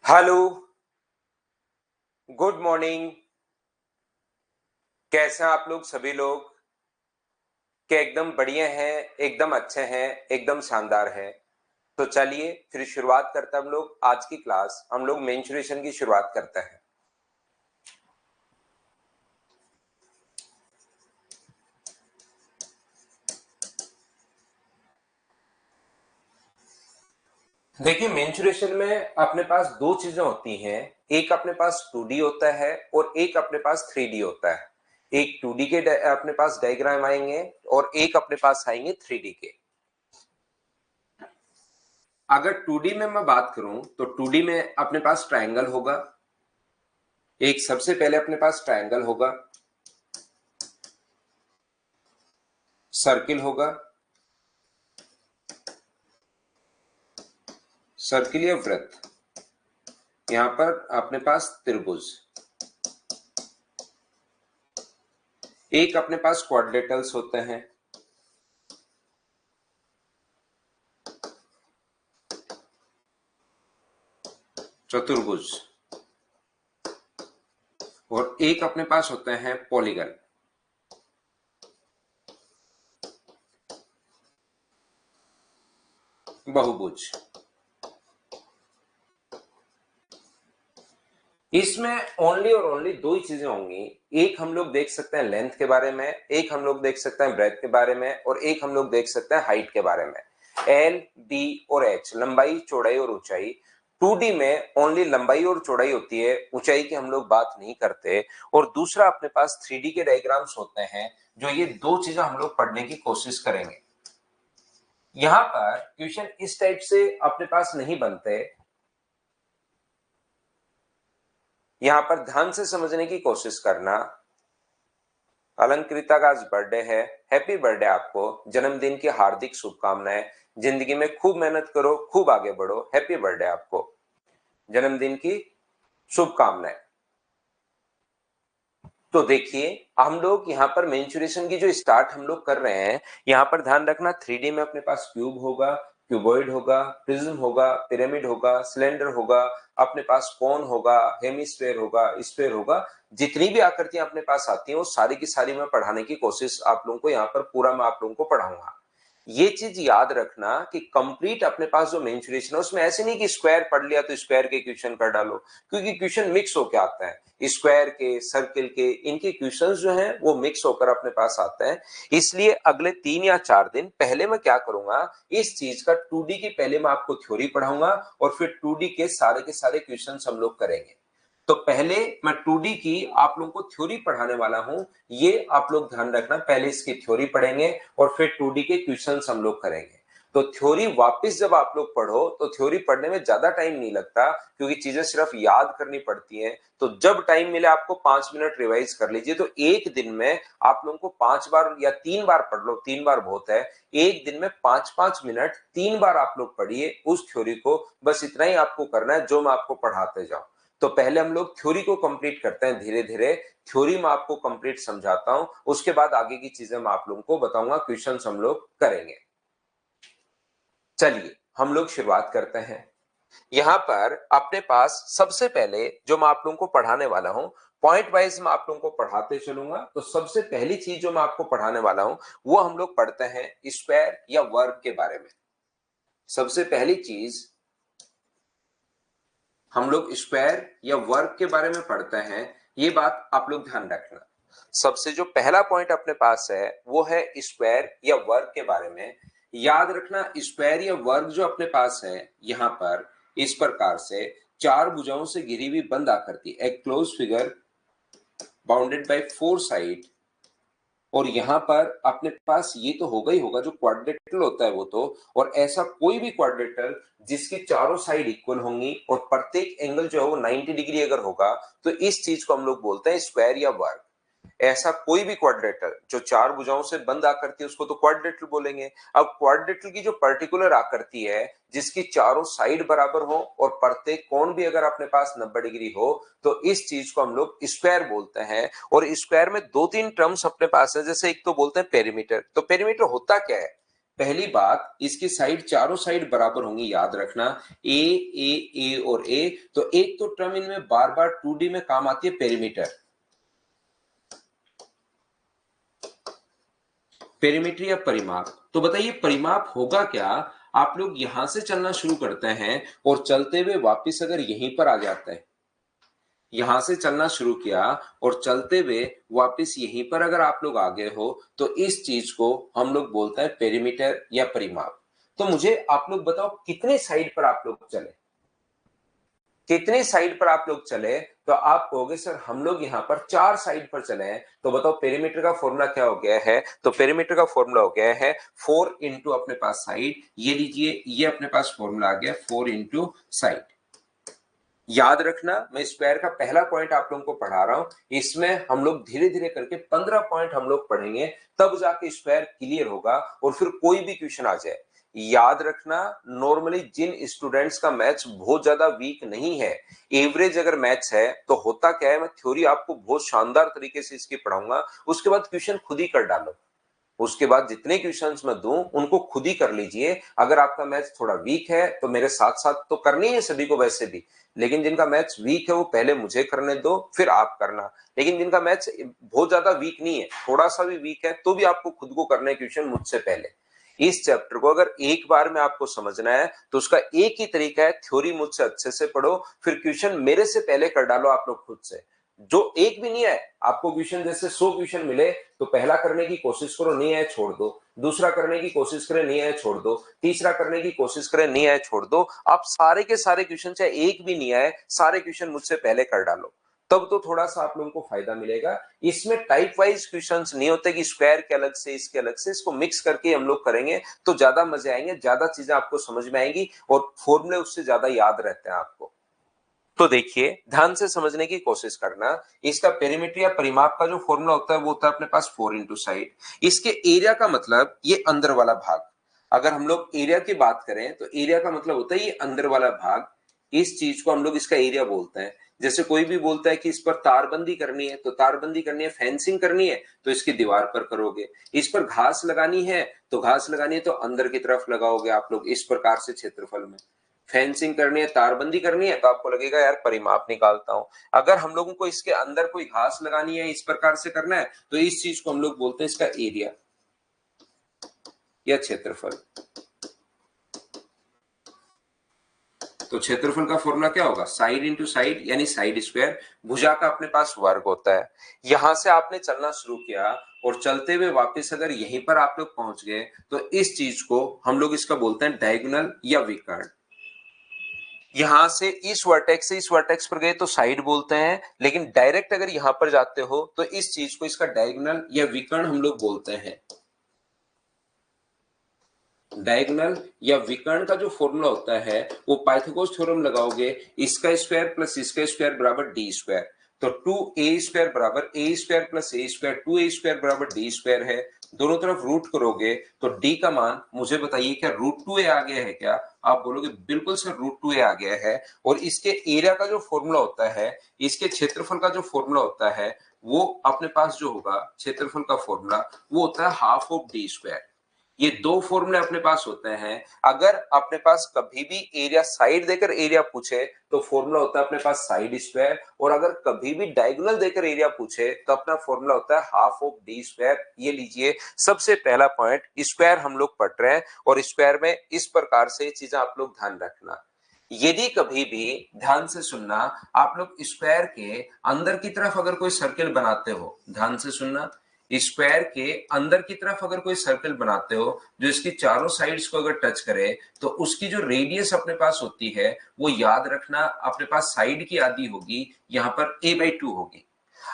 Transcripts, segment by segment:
Hello, good morning. कैसे हैं आप लोग सभी लोग? क्या एकदम बढ़िया हैं, एकदम अच्छे हैं, एकदम शानदार हैं। तो चलिए फिर शुरुआत करते हैं हम लोग आज की क्लास। हम लोग मेंस्ट्रुएशन की शुरुआत करते हैं। देखिए, मेंस्ट्रुएशन में अपने पास दो चीजें होती हैं। एक अपने पास 2D होता है और एक अपने पास 3D होता है। एक 2D के अपने पास डायग्राम आएंगे और एक अपने पास आएंगे 3D के। अगर 2D में मैं बात करूं तो 2D में अपने पास ट्रायंगल होगा। एक सबसे पहले अपने पास ट्रायंगल होगा, सर्किल होगा, सर्किल या वृत्त। यहां पर अपने पास त्रिभुज। एक अपने पास क्वाड्रिलेटरल्स होते हैं, चतुर्भुज। और एक अपने पास होते हैं पॉलीगन। बहुभुज। इसमें ओनली और ओनली दो ही चीजें होंगी। एक हम लोग देख सकते हैं लेंथ के बारे में, एक हम लोग देख सकते हैं ब्रेथ के बारे में, और एक हम लोग देख सकते हैं हाइट के बारे में। एल, बी और एच, लंबाई, चौड़ाई और ऊंचाई। 2D में ओनली लंबाई और चौड़ाई होती है, ऊंचाई की हम लोग बात नहीं करते। और दूसरा अपने पास 3D के डायग्राम्स होते हैं, जो ये दो चीजें हम लोग पढ़ने की कोशिश करेंगे। यहां पर क्वेश्चन इस टाइप से अपने पास नहीं बनते। यहां पर ध्यान से समझने की कोशिश करना। अलंकृता का आज बर्थडे है। हैप्पी बर्थडे आपको, जन्मदिन की हार्दिक शुभकामनाएं। जिंदगी में खूब मेहनत करो, खूब आगे बढ़ो। हैप्पी बर्थडे आपको, जन्मदिन की शुभकामनाएं। तो देखिए, हम लोग यहाँ पर मेंस्ट्रुएशन की जो स्टार्ट हम लोग कर रहे हैं, यहाँ पर ध्यान रखना 3D में अपने पास क्यूब होगा, क्यूबॉइड होगा, प्रिज्म होगा, पिरामिड होगा, सिलेंडर होगा, अपने पास कोन होगा, हेमिस्फेयर होगा, स्फेयर होगा। जितनी भी आकृतियां अपने पास आती हैं वो सारी की सारी मैं पढ़ाने की कोशिश आप लोगों को यहाँ पर पूरा मैं आप लोगों को पढ़ाऊंगा। ये चीज याद रखना कि कंप्लीट अपने पास जो मेंस्ट्रुएशन है उसमें ऐसे नहीं कि स्क्वायर पढ़ लिया तो स्क्वायर के क्वेश्चन कर डालो, क्योंकि क्वेश्चन मिक्स होकर आता है। स्क्वायर के, सर्किल के, इनके क्वेश्चंस जो हैं वो मिक्स होकर अपने पास आते हैं। इसलिए अगले 3 या 4 दिन पहले मैं क्या करूंगा, इस चीज का 2D की पहले मैं आपको थ्योरी पढ़ाऊंगा और फिर 2D के सारे क्वेश्चन हम लोग करेंगे। तो पहले मैं 2D की आप लोगों को थ्योरी पढ़ाने वाला हूं, ये आप लोग ध्यान रखना। पहले इसकी थ्योरी पढ़ेंगे और फिर 2D के क्वेश्चंस हम लोग करेंगे। तो थ्योरी वापस जब आप लोग पढ़ो तो थ्योरी पढ़ने में ज्यादा टाइम नहीं लगता, क्योंकि चीजें सिर्फ याद करनी पड़ती हैं। तो जब टाइम मिले आपको 5 मिनट रिवाइज कर लीजिए। तो एक दिन में आप लोगों को 5 बार या 3 बार पढ़ लो, 3 बार बहुत है। एक दिन में 5-5 मिनट 3 बार आप लोग पढ़िए उस थ्योरी को। बस इतना ही आपको करना है जो मैं आपको पढ़ाते जाऊं। तो पहले हम लोग थ्योरी को कंप्लीट करते हैं धीरे धीरे। थ्योरी में आपको कंप्लीट समझाता हूं, उसके बाद आगे की चीजें मैं आप लोगों को बताऊंगा, क्वेश्चन हम लोग करेंगे। चलिए हम लोग शुरुआत करते हैं। यहां पर अपने पास सबसे पहले जो मैं आप लोगों को पढ़ाने वाला हूं, पॉइंट वाइज मैं आप लोगों को पढ़ाते चलूंगा। तो सबसे पहली चीज जो मैं आपको पढ़ाने वाला हूं वो हम लोग पढ़ते हैं स्क्वायर या वर्ग के बारे में। सबसे पहली चीज हम लोग स्क्वायर या वर्ग के बारे में पढ़ते हैं, ये बात आप लोग ध्यान रखना। सबसे जो पहला पॉइंट अपने पास है वो है स्क्वायर या वर्ग के बारे में। याद रखना, स्क्वायर या वर्ग जो अपने पास है यहां पर इस प्रकार से चार भुजाओं से घिरी हुई बंद आकृति, एक close figure bounded by 4 side. और यहां पर अपने पास ये तो होगा ही होगा, जो क्वाड्रेटल होता है वो तो। और ऐसा कोई भी क्वाड्रेटल जिसकी चारों साइड इक्वल होंगी और प्रत्येक एंगल जो है वो 90 डिग्री अगर होगा, तो इस चीज को हम लोग बोलते हैं स्क्वायर या वर्ग। ऐसा कोई भी क्वाड्रेटल जो चार भुजाओं से बंद आकृति है उसको तो क्वाड्रेटल बोलेंगे। अब क्वाड्रेटल की जो पर्टिकुलर आकृति है जिसकी चारों साइड बराबर हो और प्रत्येक कोण भी अगर अपने पास 90 डिग्री हो, तो इस चीज को हम लोग स्क्वायर बोलते हैं। और स्क्वायर में 2-3 टर्म्स अपने पास है। जैसे एक तो बोलते हैं पेरीमीटर। तो पेरीमीटर होता क्या है? पहली बात, इसकी साइड चारों साइड बराबर होंगी, याद रखना, ए ए ए और ए। तो एक तो टर्म इनमें बार बार 2D में काम आती है, पेरीमीटर। पेरीमीटर या परिमाप। तो बताइए परिमाप होगा क्या? आप लोग यहां से चलना शुरू करते हैं और चलते हुए वापस अगर यहीं पर आ जाते हैं, यहां से चलना शुरू किया और चलते हुए वापस यहीं पर अगर आप लोग आ गए हो, तो इस चीज को हम लोग बोलते हैं पेरीमीटर या परिमाप। तो मुझे आप लोग बताओ कितने साइड पर आप लोग चले, कितनी साइड पर आप लोग चले? तो आप कहोगे सर हम लोग यहाँ पर 4 साइड पर चले हैं। तो बताओ पेरीमीटर का फॉर्मूला क्या हो गया है? तो पेरीमीटर का फॉर्मूला हो गया है 4 इंटू अपने पास साइड। ये लीजिए, ये अपने पास फॉर्मूला आ गया 4 इंटू साइड। याद रखना, मैं स्क्वायर का पहला पॉइंट आप लोगों को पढ़ा रहा हूं, इसमें हम लोग धीरे धीरे करके 15 पॉइंट हम लोग पढ़ेंगे, तब जाके स्क्वायर क्लियर होगा और फिर कोई भी क्वेश्चन आ जाए। याद रखना, नॉर्मली जिन स्टूडेंट्स का मैथ्स बहुत ज्यादा वीक नहीं है, एवरेज अगर मैथ्स है, तो होता क्या है, मैं थ्योरी आपको बहुत शानदार तरीके से इसकी पढ़ाऊंगा, उसके बाद क्वेश्चन खुद ही कर डालो। उसके बाद जितने क्वेश्चंस मैं दूं उनको खुद ही कर लीजिए। अगर आपका मैथ्स थोड़ा वीक है तो मेरे साथ साथ तो करनी है सभी को वैसे भी, लेकिन जिनका मैथ्स वीक है वो पहले मुझे करने दो, फिर आप करना। लेकिन जिनका मैथ्स बहुत ज्यादा वीक नहीं है, थोड़ा सा भी वीक है, तो भी आपको खुद को करना है क्वेश्चन मुझसे पहले। इस चैप्टर को अगर एक बार में आपको समझना है तो उसका एक ही तरीका है, थ्योरी मुझसे अच्छे से पढ़ो, फिर क्वेश्चन मेरे से पहले कर डालो आप लोग खुद से। जो एक भी नहीं है आपको क्वेश्चन, जैसे 100 क्वेश्चन मिले तो पहला करने की कोशिश करो, नहीं आए छोड़ दो, दूसरा करने की कोशिश करें, नहीं आए छोड़ दो, तीसरा करने की कोशिश करें, नहीं आए छोड़ दो। आप सारे के सारे क्वेश्चन, चाहे एक भी नहीं आए, सारे क्वेश्चन मुझसे पहले कर डालो, तब तो थोड़ा सा आप लोगों को फायदा मिलेगा। इसमें टाइप वाइज क्वेश्चंस नहीं होते कि स्क्वायर के अलग से इसके अलग से, इसको मिक्स करके हम लोग करेंगे तो ज्यादा मजे आएंगे, ज्यादा चीजें आपको समझ में आएंगी और फॉर्मूले उससे ज्यादा याद रहते हैं आपको। तो देखिए ध्यान से समझने की कोशिश करना, इसका पेरीमीटर या परिमाप का जो फॉर्मूला होता है वो होता है अपने पास 4 इंटू साइड। इसके एरिया का मतलब ये अंदर वाला भाग। अगर हम लोग एरिया की बात करें तो एरिया का मतलब होता है ये अंदर वाला भाग। इस चीज को हम लोग इसका एरिया बोलते हैं। जैसे कोई भी बोलता है कि इस पर तारबंदी करनी है, तो तारबंदी करनी है, फेंसिंग करनी है, तो इसकी दीवार पर करोगे। इस पर घास लगानी है, तो घास लगानी है तो अंदर की तरफ लगाओगे आप लोग इस प्रकार से क्षेत्रफल में। फेंसिंग करनी है, तारबंदी करनी है, तो आपको लगेगा यार परिमाप निकालता हूं। अगर हम लोगों को इसके अंदर कोई घास लगानी है, इस प्रकार से करना है, तो इस चीज को हम लोग बोलते हैं इसका एरिया या क्षेत्रफल। तो क्षेत्रफल का फॉर्मूला क्या होगा? साइड इंटू साइड यानी साइड स्क्वायर। भुजा का अपने पास वर्ग होता है। यहां से आपने चलना शुरू किया और चलते हुए वापस अगर यहीं पर आप लोग पहुंच गए, तो इस चीज को हम लोग इसका बोलते हैं डायगोनल या विकर्ण। यहां से इस वर्टेक्स से इस वर्टेक्स पर गए तो साइड बोलते हैं, लेकिन डायरेक्ट अगर यहां पर जाते हो तो इस चीज को इसका डायगोनल या विकर्ण हम लोग बोलते हैं। डायगोनल या विकर्ण का जो फॉर्मूला होता है वो पाइथागोरस थ्योरम लगाओगे, इसका स्क्वायर प्लस इसका स्क्वायर बराबर डी स्क्वायर। तो 2a स्क्वायर बराबर a square plus a square, 2a square बराबर डी स्क्वायर है। दोनों तरफ रूट करोगे तो d का मान मुझे बताइए क्या √2a आ गया है क्या? आप बोलोगे बिल्कुल सर √2a आ गया है। और इसके एरिया का जो फॉर्मूला होता है, इसके क्षेत्रफल का जो फॉर्मूला होता है, वो अपने पास जो होगा क्षेत्रफल का फॉर्मूला वो होता है हाफ ऑफ डी स्क्वायर। ये दो फॉर्मूले अपने पास होते हैं। अगर अपने पास कभी भी एरिया साइड देकर एरिया पूछे तो फॉर्मूला होता है अपने पास साइड स्क्वायर, और अगर कभी भी डायगोनल देकर एरिया पूछे तो अपना फॉर्मूला होता है हाफ ऑफ डी स्क्वायर। ये लीजिए सबसे पहला पॉइंट, स्क्वायर हम लोग पढ़ रहे हैं और स्क्वायर में इस प्रकार से चीजें आप लोग ध्यान रखना। यदि कभी भी ध्यान से सुनना, आप लोग स्क्वायर के अंदर की तरफ अगर कोई सर्किल बनाते हो, ध्यान से सुनना, स्क्वायर के अंदर की तरफ अगर कोई सर्कल बनाते हो जो इसकी चारों साइड्स को अगर टच करे, तो उसकी जो रेडियस अपने पास होती है वो याद रखना अपने पास साइड की आधी होगी, यहां पर a/2 होगी।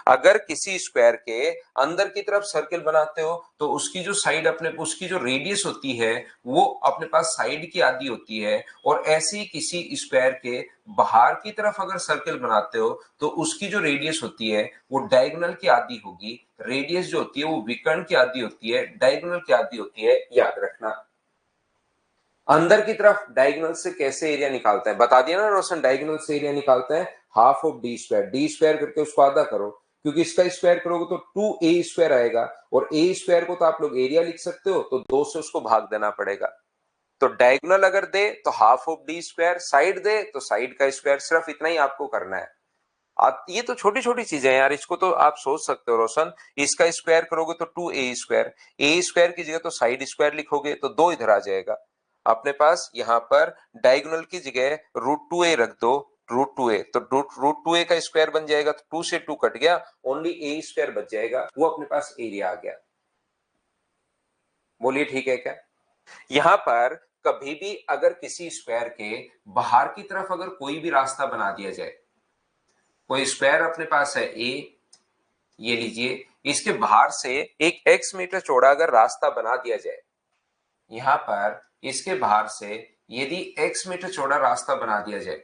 अगर किसी स्क्वायर के अंदर की तरफ सर्कल बनाते हो तो उसकी जो साइड अपने उसकी जो रेडियस होती है वो अपने पास साइड की आधी होती है। और ऐसे ही किसी स्क्वायर के बाहर की तरफ अगर सर्कल बनाते हो तो उसकी जो रेडियस होती है वो डायगोनल की आधी होगी। रेडियस जो होती है वो विकर्ण की आधी होती है, डायगोनल की आधी होती है, याद रखना। अंदर की तरफ डायगोनल से कैसे एरिया निकालते हैं बता दिया ना रोशन, डायगोनल से एरिया निकालते हैं half of D square. D square करके उसको आधा करो, क्योंकि इसका स्क्वायर करोगे तो 2a² आएगा, और a² को तो आप लोग एरिया लिख सकते हो, तो 2 से उसको भाग देना पड़ेगा। तो डायगोनल अगर दे तो हाफ ऑफ d², साइड दे तो साइड का स्क्वायर, सिर्फ इतना ही आपको करना है। आप ये तो छोटी छोटी चीजें हैं यार, इसको तो आप सोच सकते हो रोशन। इसका स्क्वायर करोगे तो 2a², a² की जगह तो साइड स्क्वायर लिखोगे तो 2 इधर आ जाएगा अपने पास। यहाँ पर डायगोनल की जगह √2a रख दो, √2a, तो √2a का स्क्वायर बन जाएगा, तो 2 से 2 कट गया, ओनली a² बच जाएगा, वो अपने पास एरिया आ गया। बोलिए ठीक है क्या? यहां पर कभी भी अगर किसी स्क्वायर के बाहर की तरफ अगर कोई भी रास्ता बना दिया जाए, कोई स्क्वायर अपने पास है ए, ये लीजिए, इसके बाहर से एक x मीटर चौड़ा अगर रास्ता बना दिया जाए, यहां पर इसके बाहर से यदि x मीटर चौड़ा रास्ता बना दिया जाए,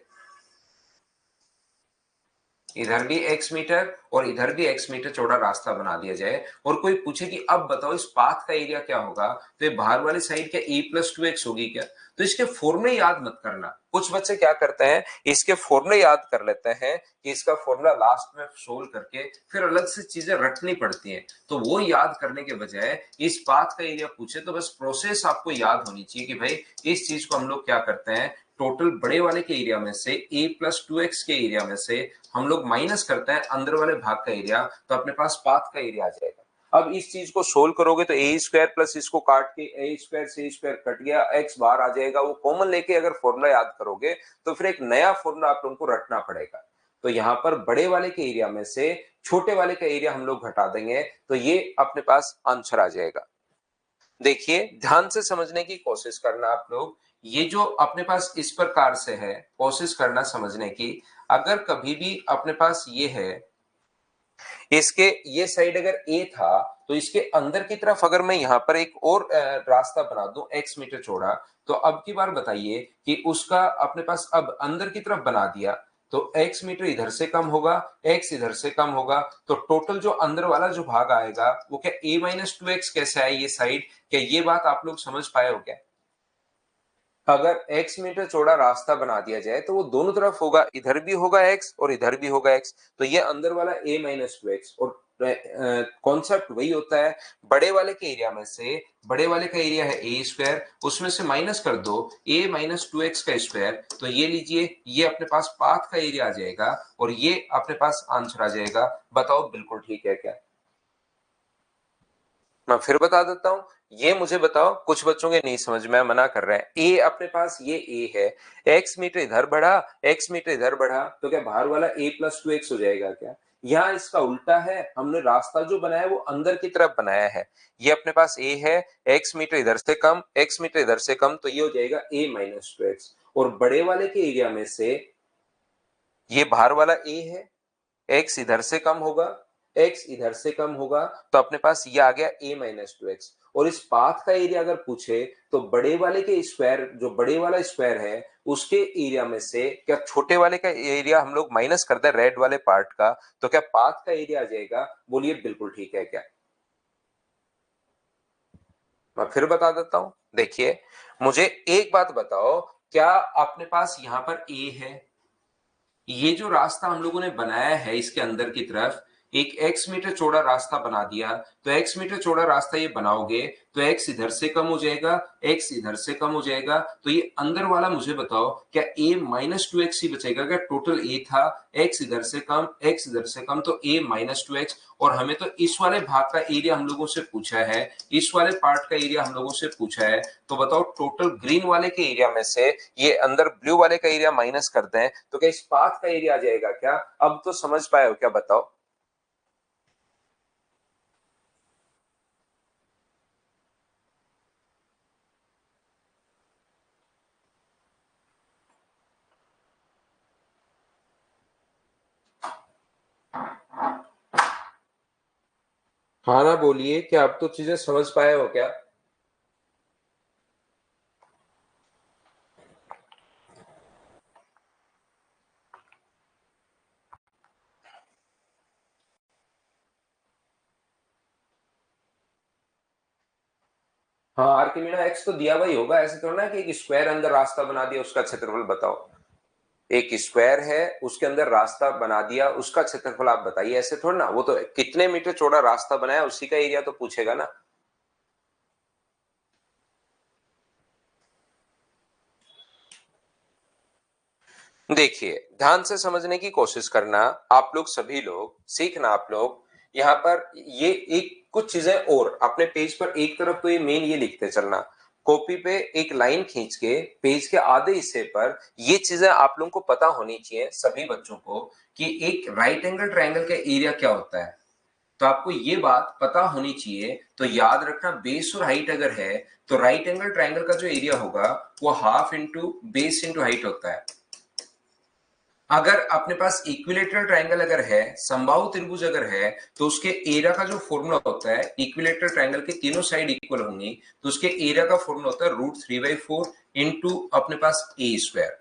इधर भी x मीटर और इधर भी x मीटर चौड़ा रास्ता बना दिया जाए, और कोई पूछे कि अब बताओ इस पाथ का एरिया क्या होगा, तो ये बाहर वाली साइड क्या a+2x होगी क्या? तो इसके फॉर्मूले याद मत करना। कुछ बच्चे क्या करते हैं, इसके फॉर्मूले याद कर लेते हैं कि इसका फॉर्मूला लास्ट में सोल्व करके फिर अलग से चीजें रटनी पड़ती हैं। तो वो याद करने के बजाय इस पाथ का एरिया पूछे तो बस प्रोसेस आपको याद होनी चाहिए कि भाई इस चीज को हम लोग क्या करते हैं, टोटल बड़े वाले के एरिया में से a+2x के एरिया में से हम लोग माइनस करते हैं अंदर वाले भाग का एरिया, तो अपने पास पाथ का एरिया आ जाएगा। अब इस चीज को सोल्व करोगे तो a² प्लस इसको काट के a² से a² कट गया, x बाहर आ जाएगा, वो कॉमन लेके अगर फॉर्मूला याद करोगे तो फिर एक नया फॉर्मूला आप लोगों को रटना पड़ेगा। तो यहाँ पर बड़े वाले के एरिया में से छोटे वाले का एरिया हम लोग घटा देंगे, तो ये अपने पास आंसर आ जाएगा। देखिए ध्यान से समझने की कोशिश करना आप लोग, ये जो अपने पास इस प्रकार से है, कोशिश करना समझने की। अगर कभी भी अपने पास ये है, इसके ये साइड अगर ए था, तो इसके अंदर की तरफ अगर मैं यहाँ पर एक और रास्ता बना दूं x मीटर चौड़ा, तो अब की बार बताइए कि उसका अपने पास अब अंदर की तरफ बना दिया, तो x मीटर इधर से कम होगा, x इधर से कम होगा, तो टोटल जो अंदर वाला जो भाग आएगा वो क्या a-2x कैसे आए ये साइड? क्या ये बात आप लोग समझ पाए हो क्या? अगर x मीटर चौड़ा रास्ता बना दिया जाए तो वो दोनों तरफ होगा, इधर भी होगा x और इधर भी होगा x, तो ये अंदर वाला a-2x, और कॉन्सेप्ट वही होता है, बड़े वाले के एरिया में से, बड़े वाले का एरिया है a², उसमें से माइनस कर दो a-2x का स्क्वायर, तो ये लीजिए, ये अपने पास पाथ का एरिया आ जाएगा, और ये अपने पास आंसर आ जाएगा। बताओ बिल्कुल ठीक है क्या? मैं फिर बता देता हूं, ये मुझे बताओ, कुछ बच्चों के नहीं समझ में, मना कर रहे हैं। ए अपने पास ये ए है, x मीटर इधर बढ़ा, x मीटर इधर बढ़ा, तो क्या बाहर वाला a+2x हो जाएगा क्या? यहाँ इसका उल्टा है, हमने रास्ता जो बनाया है वो अंदर की तरफ बनाया है। ये अपने पास a है, x मीटर इधर से कम, x मीटर इधर से कम, तो ये हो जाएगा a-2x, और बड़े वाले के एरिया में से ये बाहर वाला a है, x इधर से कम होगा, x इधर से कम होगा, तो अपने पास ये आ गया a-2x। और इस पाथ का एरिया अगर पूछे तो बड़े वाले के स्क्वायर, जो बड़े वाला स्क्वायर है उसके एरिया में से क्या छोटे वाले का एरिया हम लोग माइनस करते हैं रेड वाले पार्ट का, तो क्या पाथ का एरिया आ जाएगा? बोलिए बिल्कुल ठीक है क्या? मैं फिर बता देता हूं, देखिए मुझे एक बात बताओ, क्या अपने पास यहां पर a है, ये जो रास्ता हम लोगों ने बनाया है इसके अंदर की तरफ एक x मीटर चौड़ा रास्ता बना दिया, तो x मीटर चौड़ा रास्ता ये बनाओगे तो x इधर से कम हो जाएगा, x इधर से कम हो जाएगा, तो ये अंदर वाला मुझे बताओ क्या a-2x ही बचेगा क्या? टोटल a था, x इधर से कम, x इधर से कम, तो a-2x। और हमें तो इस वाले भाग का एरिया हम लोगों से पूछा है, इस वाले पार्ट का एरिया हम लोगों से पूछा है, तो बताओ टोटल ग्रीन वाले के एरिया में से ये अंदर ब्लू वाले का एरिया माइनस कर दें तो क्या इस पाथ का एरिया आ जाएगा क्या? अब तो समझ पाए हो क्या? बताओ। हाँ ना बोलिए, क्या अब तो चीजें समझ पाए हो क्या? हाँ आर्किमीडा एक्स तो दिया हुआ ही होगा, ऐसे थोड़ा ना कि एक स्क्वायर अंदर रास्ता बना दिया उसका क्षेत्रफल बताओ। एक स्क्वायर है, उसके अंदर रास्ता बना दिया, उसका क्षेत्रफल आप बताइए। ऐसे थोड़ा ना, वो तो कितने मीटर चौड़ा रास्ता बनाया उसी का एरिया तो पूछेगा ना। देखिए, ध्यान से समझने की कोशिश करना आप लोग, सभी लोग सीखना आप लोग। यहाँ पर ये एक कुछ चीजें और अपने पेज पर एक तरफ तो ये मेन ये लिखते चलना, कॉपी पे एक लाइन खींच के पेज के आधे हिस्से पर ये चीजें आप लोगों को पता होनी चाहिए सभी बच्चों को कि एक राइट एंगल ट्रायंगल का एरिया क्या होता है। तो आपको ये बात पता होनी चाहिए। तो याद रखना, बेस और हाइट अगर है तो राइट एंगल ट्रायंगल का जो एरिया होगा वो half into base into height होता है। अगर अपने पास इक्विलेटरल ट्रायंगल अगर है, समबाहु त्रिभुज अगर है, तो उसके एरिया का जो फॉर्मूला होता है, इक्विलेटरल ट्रायंगल के तीनों साइड इक्वल होंगी तो उसके एरिया का फॉर्मूला होता है √3/4 इंटू अपने पास ए स्क्वायर।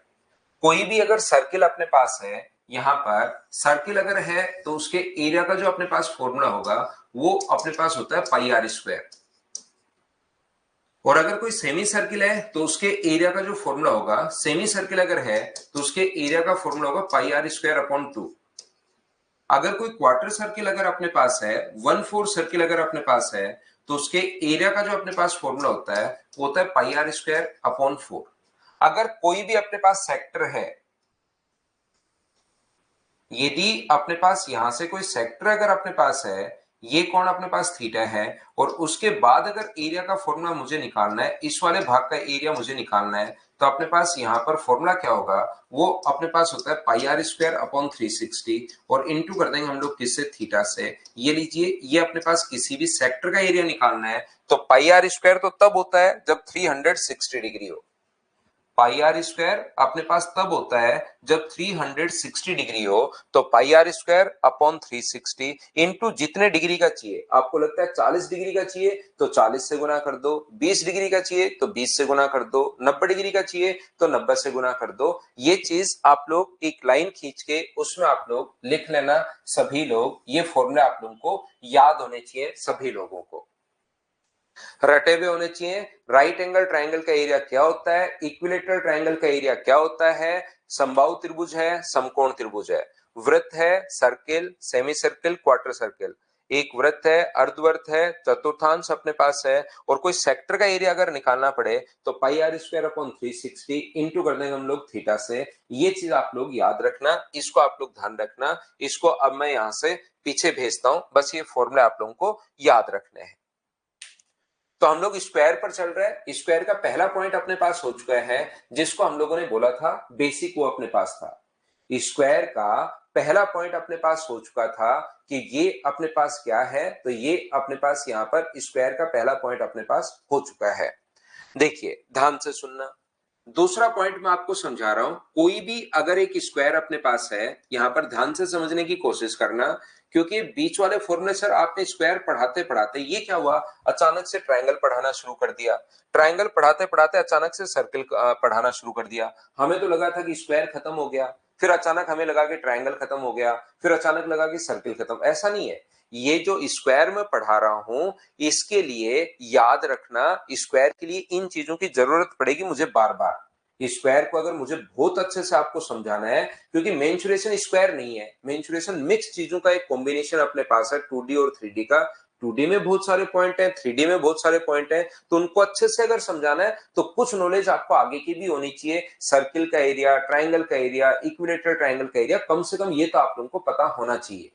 कोई भी अगर सर्किल अपने पास है, यहां पर सर्किल अगर है तो उसके एरिया का जो अपने पास फॉर्मूला होगा वो अपने पास होता है पाई आर स्क्वायर। और अगर कोई सेमी सर्किल है तो उसके एरिया का जो फॉर्मूला होगा, सेमी सर्किल अगर है तो उसके एरिया का फॉर्मूला होगा पाई आर स्क्वायर अपॉन 2। अगर कोई क्वार्टर सर्किल अगर अपने पास है, 1/4 सर्किल अगर अपने पास है, तो उसके एरिया का जो अपने पास फॉर्मूला होता है वो होता है पाई आर स्क्वायर अपॉन 4। अगर कोई भी अपने पास सेक्टर है, यदि अपने पास यहां से कोई सेक्टर अगर अपने पास है, ये कोण अपने पास थीटा है, और उसके बाद अगर एरिया का फॉर्मूला मुझे निकालना है, इस वाले भाग का एरिया मुझे निकालना है, तो अपने पास यहां पर फॉर्मूला क्या होगा, वो अपने पास होता है पाई आर स्क्वायर अपॉन 360 और इंटू कर देंगे हम लोग किससे, थीटा से। ये लीजिए, ये अपने पास किसी भी सेक्टर का एरिया निकालना है तो पाई आर स्क्वायर तो तब होता है जब 360 डिग्री हो। पाई आर स्क्वायर अपने पास तब होता है जब 360 डिग्री हो। तो पाई आर स्क्वायर अपॉन 360 इंटू जितने डिग्री का चाहिए, आपको लगता है 40 डिग्री का चाहिए तो 40 से गुना कर दो, 20 डिग्री का चाहिए तो 20 से गुना कर दो, 90 डिग्री का चाहिए तो 90 से गुना कर दो। ये चीज आप लोग एक लाइन खींच के उसमें आप लोग लिख लेना सभी लोग। ये फॉर्मूला आप लोगों को याद होने चाहिए सभी लोगों को, रटे हुए होने चाहिए। राइट एंगल ट्रायंगल का एरिया क्या होता है, इक्विलेटरल ट्रायंगल का एरिया क्या होता है, समबाहु त्रिभुज है, समकोण त्रिभुज है, वृत्त है, circle, semi circle, quarter circle, एक वृत्त है, अर्धवृत्त है, चतुर्थांश अपने पास है, और कोई सेक्टर का एरिया अगर निकालना पड़े तो पाई आर स्क्वायर अपॉन 360 इंटू कर देंगे हम लोग थीटा से। ये चीज आप लोग याद रखना, इसको आप लोग ध्यान रखना। इसको अब मैं यहां से पीछे भेजता हूं, बस ये फॉर्मूला आप लोगों को याद रखने हैं। तो हम लोग स्क्वायर पर चल रहे हैं। स्क्वायर का पहला पॉइंट अपने पास हो चुका है, जिसको हम लोगों ने बोला था बेसिक, वो अपने पास था। स्क्वायर का पहला पॉइंट अपने पास हो चुका था कि ये अपने पास क्या है, तो ये अपने पास यहां पर स्क्वायर का पहला पॉइंट अपने पास हो चुका है। देखिए ध्यान से सुनना, दूसरा पॉइंट मैं आपको समझा रहा हूं। कोई भी अगर एक स्क्वायर अपने पास है, यहां पर ध्यान से समझने की कोशिश करना, क्योंकि बीच वाले फॉर्मूले सर आपने स्क्वायर पढ़ाते पढ़ाते ये क्या हुआ, अचानक से ट्रायंगल पढ़ाना शुरू कर दिया, ट्रायंगल पढ़ाते पढ़ाते अचानक से सर्किल पढ़ाना शुरू कर दिया। हमें तो लगा था कि स्क्वायर खत्म हो गया, फिर अचानक हमें लगा कि ट्रायंगल खत्म हो गया, फिर अचानक लगा कि सर्किल खत्म। ऐसा नहीं है। ये जो स्क्वायर में पढ़ा रहा हूं, इसके लिए याद रखना, स्क्वायर के लिए इन चीजों की जरूरत पड़ेगी मुझे बार बार। स्क्वायर को अगर मुझे बहुत अच्छे से आपको समझाना है, क्योंकि मेंसुरेशन स्क्वायर नहीं है, मेंसुरेशन मिक्स चीजों का एक कॉम्बिनेशन अपने पास है, 2D और 3D का। 2D में बहुत सारे पॉइंट हैं, 3D में बहुत सारे पॉइंट हैं, तो उनको अच्छे से अगर समझाना है तो कुछ नॉलेज आपको आगे की भी होनी चाहिए। सर्किल का एरिया, ट्राइंगल का एरिया, इक्विलेटरल ट्राइंगल का एरिया, कम से कम ये तो आप लोगों को पता होना चाहिए।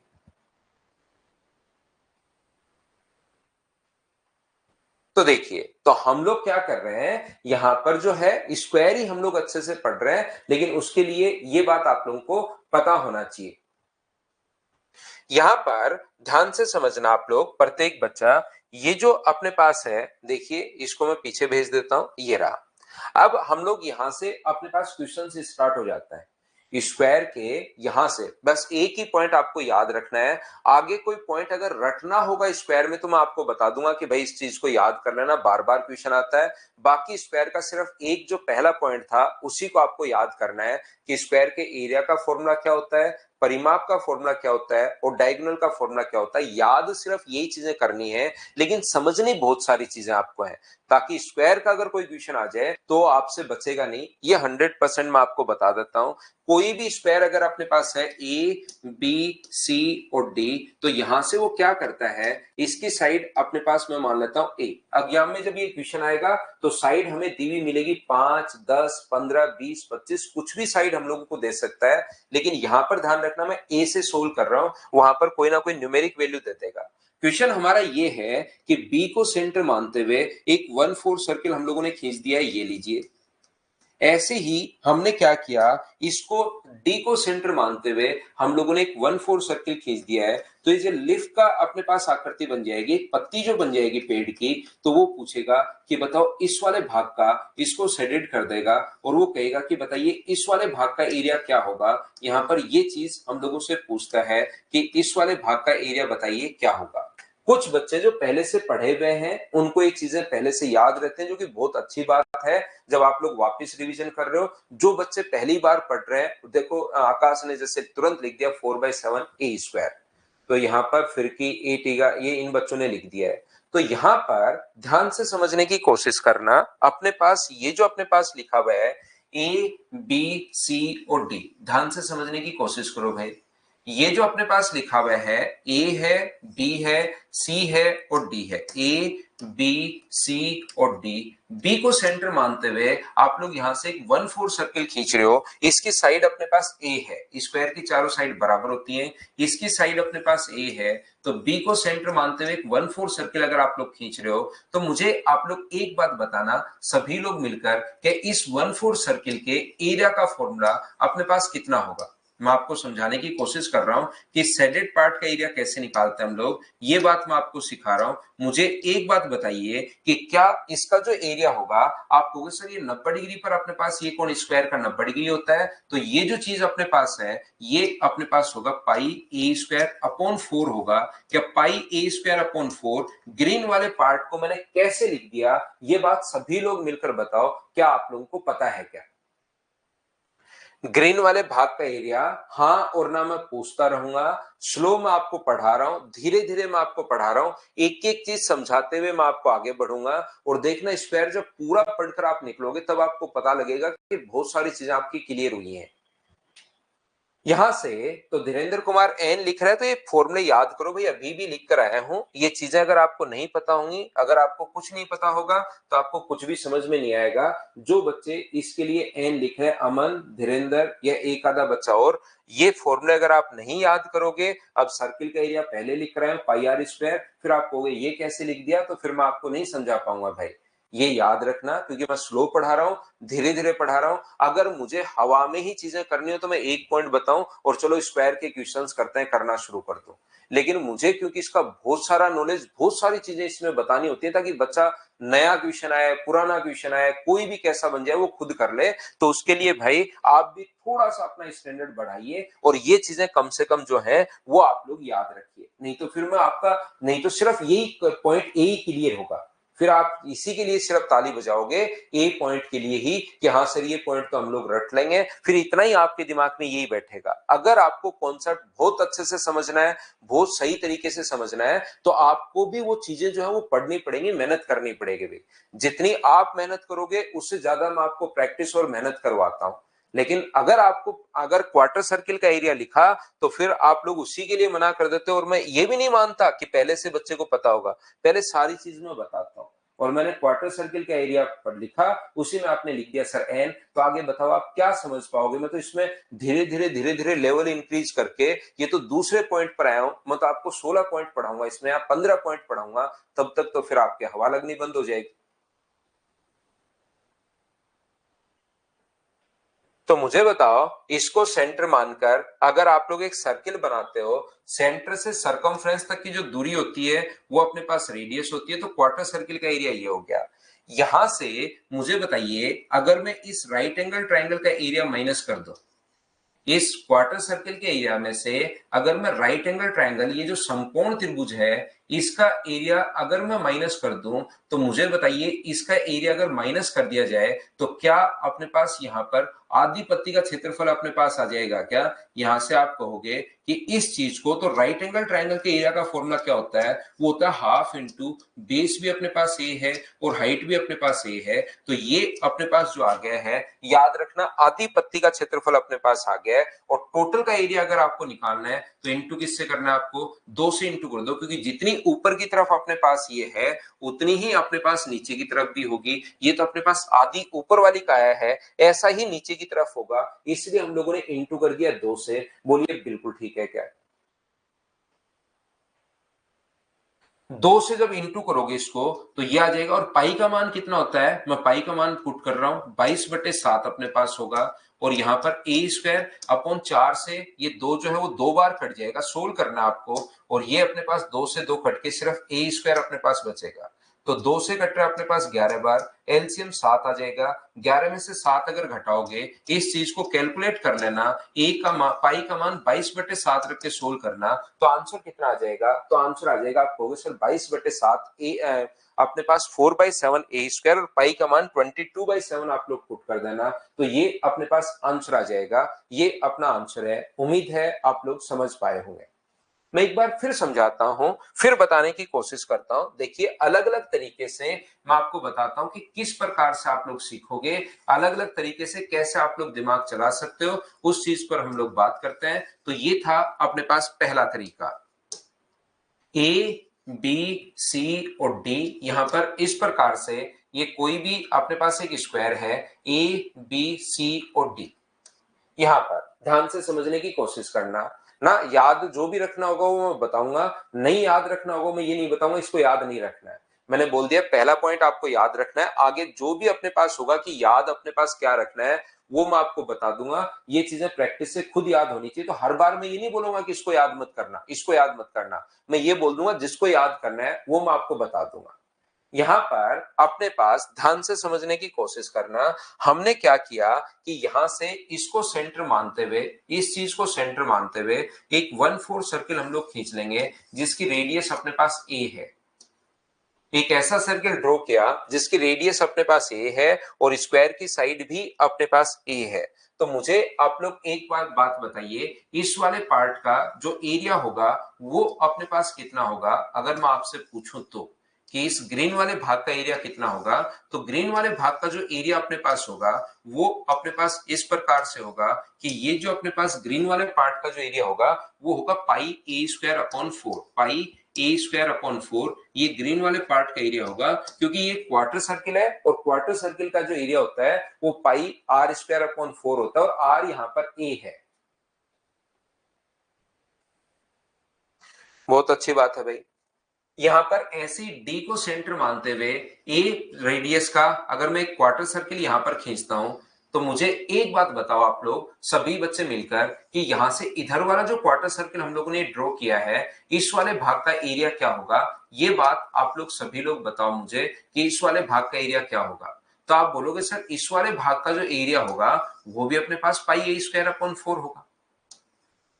तो देखिए, तो हम लोग क्या कर रहे हैं, यहां पर जो है स्क्वायर ही हम लोग अच्छे से पढ़ रहे हैं, लेकिन उसके लिए ये बात आप लोगों को पता होना चाहिए। यहां पर ध्यान से समझना आप लोग, प्रत्येक बच्चा, ये जो अपने पास है, देखिए इसको मैं पीछे भेज देता हूं, ये रहा। अब हम लोग यहां से अपने पास क्वेश्चन से स्टार्ट हो जाता है। स्क्वायर के यहां से बस एक ही पॉइंट आपको याद रखना है। आगे कोई पॉइंट अगर रटना होगा स्क्वायर में तो मैं आपको बता दूंगा कि भाई इस चीज को याद कर लेना, बार बार क्वेश्चन आता है। बाकी स्क्वायर का सिर्फ एक जो पहला पॉइंट था उसी को आपको याद करना है कि स्क्वायर के एरिया का फॉर्मूला क्या होता है, परिमाप का फॉर्मूला क्या होता है और डायगोनल का फॉर्मूला क्या होता है। याद सिर्फ यही चीजें करनी है, लेकिन समझनी बहुत सारी चीजें आपको है, ताकि स्क्वायर का अगर कोई क्वेश्चन आ जाए तो आपसे बचेगा नहीं। ये 100% मैं आपको बता देता हूं। कोई भी स्क्वायर अगर अपने पास है ए बी सी और डी, तो यहां से वो क्या करता है, इसकी साइड अपने पास मैं मान लेता हूं ए। एग्जाम में जब ये क्वेश्चन आएगा तो साइड हमें दी हुई मिलेगी 5, 10, 15, 20, 25, कुछ भी साइड हम लोगों को दे सकता है। लेकिन यहां पर ध्यान रखना, मैं ए से सोल्व कर रहा हूं, वहां पर कोई ना कोई न्यूमेरिक वैल्यू दे देगा। क्वेश्चन हमारा ये है कि बी को सेंटर मानते हुए एक 1/4 सर्किल हम लोगों ने खींच दिया है, ये लीजिए। ऐसे ही हमने क्या किया, इसको डी को सेंटर मानते हुए हम लोगों ने एक 1/4 सर्किल खींच दिया है। तो ये जो लिफ्ट का अपने पास आकृति बन जाएगी, एक पत्ती जो बन जाएगी पेड़ की, तो वो पूछेगा कि बताओ इस वाले भाग का, इसको शेडेड कर देगा और वो कहेगा कि बताइए इस वाले भाग का एरिया क्या होगा। यहां पर ये चीज हम लोगों से पूछता है कि इस वाले भाग का एरिया बताइए क्या होगा। कुछ बच्चे जो पहले से पढ़े हुए हैं उनको ये चीजें पहले से याद रहते हैं, जो कि बहुत अच्छी बात है जब आप लोग वापस रिवीजन कर रहे हो। जो बच्चे पहली बार पढ़ रहे हैं, देखो आकाश ने जैसे तुरंत लिख दिया 4/7 ए स्क्वायर, तो यहाँ पर फिर की 8 ये इन बच्चों ने लिख दिया है। तो यहाँ पर ध्यान से समझने की कोशिश करना, अपने पास ये जो अपने पास लिखा हुआ है ए बी सी और डी, ध्यान से समझने की कोशिश करो भाई। ये जो अपने पास लिखा हुआ है, ए है, बी है, सी है और डी है। ए बी सी और डी, बी को सेंटर मानते हुए आप लोग यहां से एक 1/4 सर्किल खींच रहे हो। इसकी साइड अपने पास ए है, स्क्वायर की चारों साइड बराबर होती है, इसकी साइड अपने पास ए है, तो बी को सेंटर मानते हुए एक 1/4 सर्किल अगर आप लोग खींच रहे हो, तो मुझे आप लोग एक बात बताना, सभी लोग मिलकर कि इस 1/4 सर्किल के एरिया का फॉर्मूला अपने पास कितना होगा। मैं आपको समझाने की कोशिश कर रहा हूं कि शेडेड पार्ट का एरिया कैसे निकालते हैं हम लोग, ये बात मैं आपको सिखा रहा हूं। मुझे एक बात बताइए कि क्या इसका जो एरिया होगा, आप कहोगे सर ये 90 डिग्री पर अपने पास ये कोण स्क्वायर का 90 डिग्री होता है, तो ये जो चीज अपने पास है ये अपने पास होगा पाई ए स्क्वायर अपॉन 4 होगा। क्या पाई ए स्क्वायर अपॉन 4 ग्रीन वाले पार्ट को मैंने कैसे लिख दिया, ये बात सभी लोग मिलकर बताओ, क्या आप लोगों को पता है क्या ग्रीन वाले भाग का एरिया? हाँ और ना मैं पूछता रहूंगा, स्लो मैं आपको पढ़ा रहा हूं, धीरे धीरे मैं आपको पढ़ा रहा हूं, एक एक चीज समझाते हुए मैं आपको आगे बढ़ूंगा। और देखना स्क्वायर जब पूरा पढ़कर आप निकलोगे तब आपको पता लगेगा कि बहुत सारी चीजें आपकी क्लियर हुई हैं। यहां से तो धीरेन्द्र कुमार एन लिख रहा है, तो ये फॉर्मूले याद करो भाई, अभी भी लिख कर आया हूं। ये चीजें अगर आपको नहीं पता होंगी, अगर आपको कुछ नहीं पता होगा तो आपको कुछ भी समझ में नहीं आएगा। जो बच्चे इसके लिए एन लिख रहे हैं, अमन, धीरेन्द्र या एक आधा बच्चा और, ये फॉर्मूले अगर आप नहीं याद करोगे, अब सर्किल का एरिया पहले लिख रहे हैं पाई आर स्क्वायर, फिर आप कहोगे ये कैसे लिख दिया, तो फिर मैं आपको नहीं समझा पाऊंगा भाई। ये याद रखना, क्योंकि मैं स्लो पढ़ा रहा हूं, धीरे धीरे पढ़ा रहा हूं। अगर मुझे हवा में ही चीजें करनी हो तो मैं एक पॉइंट बताऊं और चलो स्क्वायर के क्वेश्चंस करते हैं, करना शुरू कर दो। लेकिन मुझे क्योंकि इसका बहुत सारा नॉलेज, बहुत सारी चीजें इसमें बतानी होती है, ताकि बच्चा नया क्वेश्चन आए, पुराना क्वेश्चन आए, कोई भी कैसा बन जाए वो खुद कर ले। तो उसके लिए भाई आप भी थोड़ा सा अपना स्टैंडर्ड बढ़ाइए और ये चीजें कम से कम जो है वो आप लोग याद रखिए। नहीं तो फिर मैं आपका, नहीं तो सिर्फ यही पॉइंट ए क्लियर होगा, फिर आप इसी के लिए सिर्फ ताली बजाओगे ए पॉइंट के लिए ही कि हाँ सर ये पॉइंट तो हम लोग रट लेंगे, फिर इतना ही आपके दिमाग में यही बैठेगा। अगर आपको कॉन्सेप्ट बहुत अच्छे से समझना है, बहुत सही तरीके से समझना है, तो आपको भी वो चीजें जो है वो पढ़नी पड़ेंगी, मेहनत करनी पड़ेगी भी। जितनी आप मेहनत करोगे उससे ज्यादा मैं आपको प्रैक्टिस और मेहनत करवाता हूं। लेकिन अगर क्वार्टर सर्किल का एरिया लिखा तो फिर आप लोग उसी के लिए मना कर देते हो, और मैं ये भी नहीं मानता कि पहले से बच्चे को पता होगा। पहले सारी चीज मैं बताता हूं, और मैंने क्वार्टर सर्किल का एरिया पर लिखा, उसी में आपने लिख दिया सर एन, तो आगे बताओ आप क्या समझ पाओगे। मैं तो इसमें धीरे धीरे लेवल इंक्रीज करके ये तो दूसरे पॉइंट पर आया हूं। मैं तो आपको 16 पॉइंट पढ़ाऊंगा, इसमें आप 15 पॉइंट पढ़ाऊंगा, तब तक तो फिर आपके हवा लगनी बंद हो जाएगी। तो मुझे बताओ, इसको सेंटर मानकर अगर आप लोग एक सर्किल बनाते हो, सेंटर से सरकमफ्रेंस तक की जो दूरी होती है वो अपने पास रेडियस होती है, तो क्वार्टर सर्किल का एरिया ये हो गया। यहां से मुझे बताइए, अगर मैं इस राइट एंगल ट्राइंगल का एरिया माइनस कर दो, इस क्वार्टर सर्किल के एरिया में से अगर मैं राइट एंगल ट्राइंगल, ये जो समकोण त्रिभुज है, इसका एरिया अगर मैं माइनस कर दूं तो मुझे बताइए इसका एरिया अगर माइनस कर दिया जाए तो क्या अपने पास यहाँ पर आधी पत्ती का क्षेत्रफल अपने पास आ जाएगा क्या? यहां से आप कहोगे कि इस चीज को, तो राइट एंगल ट्रायंगल के एरिया का फॉर्मूला क्या होता है? वो होता है हाफ इंटू बेस भी अपने पास ए है और हाइट भी अपने पास ए है, तो ये अपने पास जो आ गया है, याद रखना आधी पत्ती का क्षेत्रफल अपने पास आ गया है। और टोटल का एरिया अगर आपको निकालना है तो इंटू किससे करना है? आपको 2 से इंटू कर दो, क्योंकि जितनी ऊपर की तरफ अपने पास ये है उतनी ही अपने पास नीचे की तरफ भी होगी। ये तो अपने पास आधी ऊपर वाली काया है, ऐसा ही नीचे की तरफ होगा, इसलिए हम लोगों ने इंटू कर दिया 2 से। बोलिए बिल्कुल ठीक है क्या? 2 से जब इंटू करोगे इसको तो ये आ जाएगा। और पाई का मान कितना होता है? मैं पाई का मान पुट कर रहा हूं, 22/7 अपने पास होगा। और यहां पर ए स्क्वायर अपॉन 4 से ये 2 जो है वो 2 बार कट जाएगा, सोल्व करना आपको। और ये अपने पास 2 से 2 कट के सिर्फ ए स्क्वायर अपने पास बचेगा। तो 2 से कट रहा है अपने पास 11 बार, एलसीएम 7 आ जाएगा। 11 में से 7 अगर घटाओगे, इस चीज को कैलकुलेट कर लेना, ए का पाई का मान 22/7 रख के सोल्व करना, तो आंसर कितना आ जाएगा? तो आंसर आ जाएगा, आप कहोगे सर 22/7 ए अपने पास 4/7 ए स्क्वायर और पाई का मान 22/7 आप लोग पुट कर देना, तो ये अपने पास आंसर आ जाएगा। ये अपना आंसर है। उम्मीद है आप लोग समझ पाए होंगे। मैं एक बार फिर समझाता हूं, फिर बताने की कोशिश करता हूं। देखिए अलग अलग तरीके से मैं आपको बताता हूं कि किस प्रकार से आप लोग सीखोगे, अलग अलग तरीके से कैसे आप लोग दिमाग चला सकते हो, उस चीज पर हम लोग बात करते हैं। तो ये था अपने पास पहला तरीका, ए बी सी और डी। यहां पर इस प्रकार से ये कोई भी अपने पास एक स्क्वायर है, ए बी सी और डी। यहाँ पर ध्यान से समझने की कोशिश करना ना, याद जो भी रखना होगा वो मैं बताऊंगा, नहीं याद रखना होगा मैं ये नहीं बताऊंगा इसको याद नहीं रखना है। मैंने बोल दिया पहला पॉइंट आपको याद रखना है, आगे जो भी अपने पास होगा कि याद अपने पास क्या रखना है वो मैं आपको बता दूंगा। ये चीजें प्रैक्टिस से खुद याद होनी चाहिए। तो हर बार मैं ये नहीं बोलूंगा कि इसको याद मत करना, इसको याद मत करना, मैं ये बोल दूंगा जिसको याद करना है वो मैं आपको बता दूंगा। यहां पर अपने पास ध्यान से समझने की कोशिश करना, हमने क्या किया कि यहां से इसको सेंटर मानते हुए, इस चीज को सेंटर मानते हुए एक 1/4 सर्किल हम लोग खींच लेंगे जिसकी रेडियस अपने पास ए है। एक ऐसा सर्किल ड्रॉ किया जिसकी रेडियस अपने पास ए है और स्क्वायर की साइड भी अपने पास ए है। तो मुझे आप लोग एक बात बताइए, इस वाले पार्ट का जो एरिया होगा वो अपने पास कितना होगा? अगर मैं आपसे पूछूं तो कि इस ग्रीन वाले भाग का एरिया कितना होगा, तो ग्रीन वाले भाग का जो एरिया अपने पास होगा वो अपने पास इस प्रकार से होगा कि ये जो अपने पास ग्रीन वाले पार्ट का जो एरिया होगा वो होगा पाई A square upon 4। Pi A square upon 4 ये ग्रीन वाले पार्ट का एरिया होगा, क्योंकि ये क्वार्टर सर्किल है और क्वार्टर सर्किल का जो एरिया होता है वो पाई आर स्क्वायर अपॉन 4 होता है और आर यहां पर ए है। बहुत अच्छी बात है भाई। यहां पर ऐसी डी को सेंटर मानते हुए ए रेडियस का अगर मैं एक क्वार्टर सर्किल यहां पर खींचता हूं, तो मुझे एक बात बताओ आप लोग सभी बच्चे मिलकर कि यहां से इधर वाला जो क्वार्टर सर्किल हम लोगों ने ड्रॉ किया है इस वाले भाग का एरिया क्या होगा? ये बात आप लोग सभी लोग बताओ मुझे कि इस वाले भाग का एरिया क्या होगा। तो आप बोलोगे सर इस वाले भाग का जो एरिया होगा वो भी अपने पास पाई ए स्क्वायर अपॉन 4 होगा।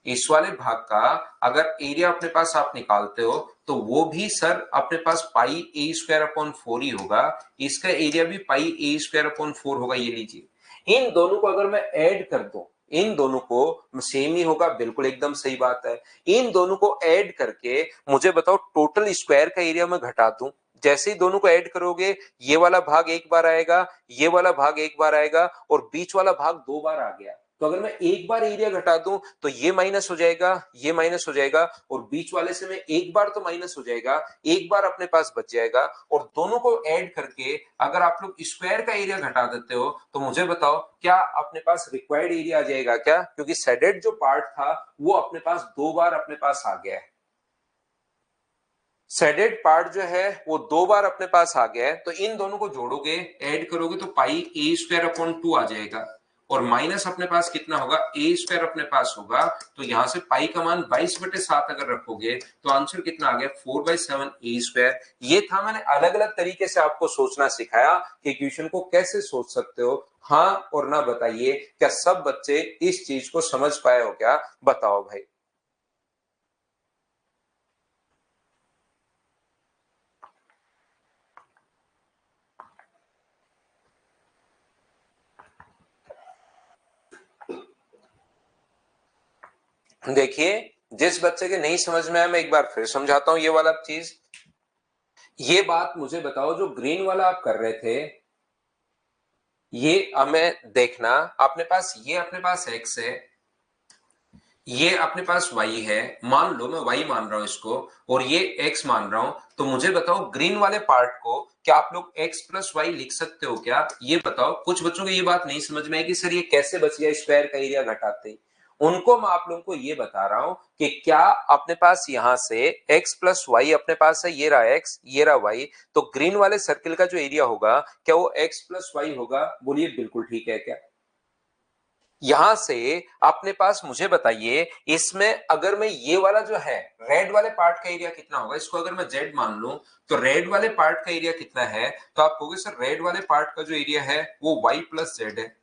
इस वाले भाग का अगर एरिया अपने पास आप निकालते हो तो वो भी सर अपने पास पाई ए स्क्वायर अपॉन 4 ही होगा। इसका एरिया भी पाई ए स्क्वायर अपॉन 4 होगा। ये लीजिए, इन दोनों को अगर मैं ऐड कर दूं, इन दोनों को सेम ही होगा, बिल्कुल एकदम सही बात है। इन दोनों को ऐड करके मुझे बताओ टोटल स्क्वायर का एरिया मैं घटा दूं, जैसे ही दोनों को ऐड करोगे ये वाला भाग एक बार आएगा, ये वाला भाग एक बार आएगा और बीच वाला भाग 2 बार आ गया। तो अगर मैं एक बार एरिया घटा दूं तो ये माइनस हो जाएगा, ये माइनस हो जाएगा और बीच वाले से मैं एक बार तो माइनस हो जाएगा, एक बार अपने पास बच जाएगा। और दोनों को ऐड करके अगर आप लोग स्क्वायर का एरिया घटा देते हो तो मुझे बताओ क्या अपने पास रिक्वायर्ड एरिया आ जाएगा क्या? क्योंकि शेडेड जो पार्ट था वो अपने पास 2 बार अपने पास आ गया है। शेडेड पार्ट जो है वो 2 बार अपने पास आ गया है। तो इन दोनों को जोड़ोगे, ऐड करोगे तो पाई ए स्क्वायर अपॉन 2 आ जाएगा और माइनस अपने पास कितना होगा? ए स्क्वायर अपने पास होगा। तो यहां से पाई का मान 22/7 अगर रखोगे तो आंसर कितना आ गया? 4/7 ए स्क्वायर। ये था, मैंने अलग अलग तरीके से आपको सोचना सिखाया कि क्वेश्चन को कैसे सोच सकते हो। हाँ और ना बताइए, क्या सब बच्चे इस चीज को समझ पाए हो क्या? बताओ भाई। देखिए, जिस बच्चे के नहीं समझ में आया मैं एक बार फिर समझाता हूं ये वाला चीज। ये बात मुझे बताओ, जो ग्रीन वाला आप कर रहे थे, ये हमें देखना, अपने पास x है, ये अपने पास y है, मान लो मैं y मान रहा हूं इसको, और ये x मान रहा हूं, तो मुझे बताओ ग्रीन वाले पार्ट को क्या आप लोग x प्लस वाई लिख सकते हो क्या? ये बताओ। कुछ बच्चों को ये बात नहीं समझ में आई कि सर ये कैसे बच गया स्क्वायर का एरिया घटाते ही। उनको मैं आप लोगों को ये बता रहा हूं कि क्या अपने पास यहां से x प्लस वाई अपने पास है, ये रहा x ये रहा y, तो ग्रीन वाले सर्किल का जो एरिया होगा क्या वो x प्लस वाई होगा? बोलिए बिल्कुल ठीक है क्या? यहां से अपने पास मुझे बताइए, इसमें अगर मैं ये वाला जो है रेड वाले पार्ट का एरिया कितना होगा, इसको अगर मैं जेड मान लूं, तो रेड वाले पार्ट का एरिया कितना है? तो आप कहोगे सर रेड वाले पार्ट का जो एरिया है वो वाई प्लस जेड है।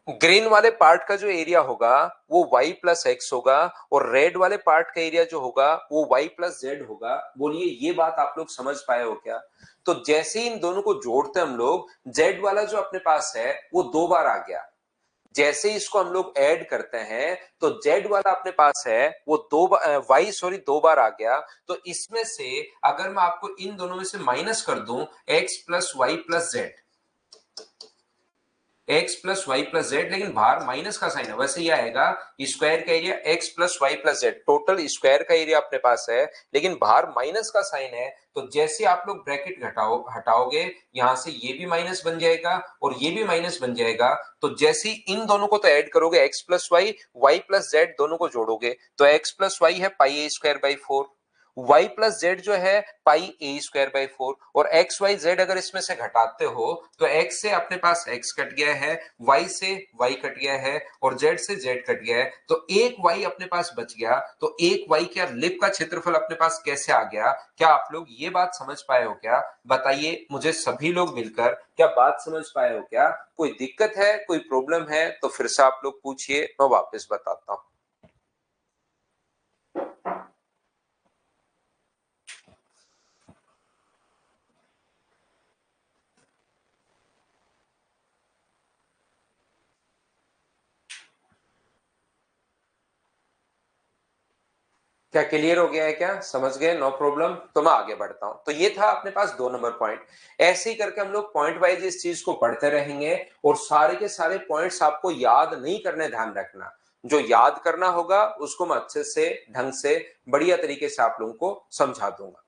ग्रीन वाले पार्ट का जो एरिया होगा वो y प्लस एक्स होगा, और रेड वाले पार्ट का एरिया जो होगा वो y प्लस जेड होगा। बोलिए ये बात आप लोग समझ पाए हो क्या? तो जैसे ही इन दोनों को जोड़ते हम लोग, z वाला जो अपने पास है वो दो बार आ गया। जैसे ही इसको हम लोग ऐड करते हैं तो z वाला अपने पास है वो दो बार दो बार आ गया। तो इसमें से अगर मैं आपको इन दोनों में से माइनस कर दूं x plus Y plus z, x plus Y plus z, लेकिन बाहर माइनस का साइन है, वैसे ही आएगा स्क्वायर का area x plus Y plus z, total square का एरिया अपने पास है, लेकिन बाहर माइनस का साइन है। तो जैसे आप लोग ब्रैकेट हटाओगे, यहां से ये भी माइनस बन जाएगा और ये भी माइनस बन जाएगा। तो जैसे ही इन दोनों को तो ऐड करोगे X plus Y plus Z दोनों को जोड़ोगे, तो एक्स प्लस वाई है pi A square by 4, y plus Z जो है पाई ए स्क्वायर बाई 4, और एक्स वाई जेड अगर इसमें से घटाते हो तो x से अपने पास x कट गया है, y से y कट गया है, और z से z कट गया है, तो एक y अपने पास बच गया। तो एक y क्या लिप का क्षेत्रफल अपने पास कैसे आ गया? क्या आप लोग ये बात समझ पाए हो क्या? बताइए मुझे सभी लोग मिलकर, क्या बात समझ पाए हो क्या? कोई दिक्कत है, कोई प्रॉब्लम है तो फिर से आप लोग पूछिए, मैं वापस बताता हूं। क्या क्लियर हो गया है? क्या समझ गए? No problem. तो मैं आगे बढ़ता हूं। तो ये था अपने पास 2 नंबर पॉइंट। ऐसे ही करके हम लोग पॉइंट वाइज इस चीज को पढ़ते रहेंगे, और सारे के सारे पॉइंट्स आपको याद नहीं करने, ध्यान रखना। जो याद करना होगा उसको मैं अच्छे से ढंग से बढ़िया तरीके से आप लोगों को समझा दूंगा।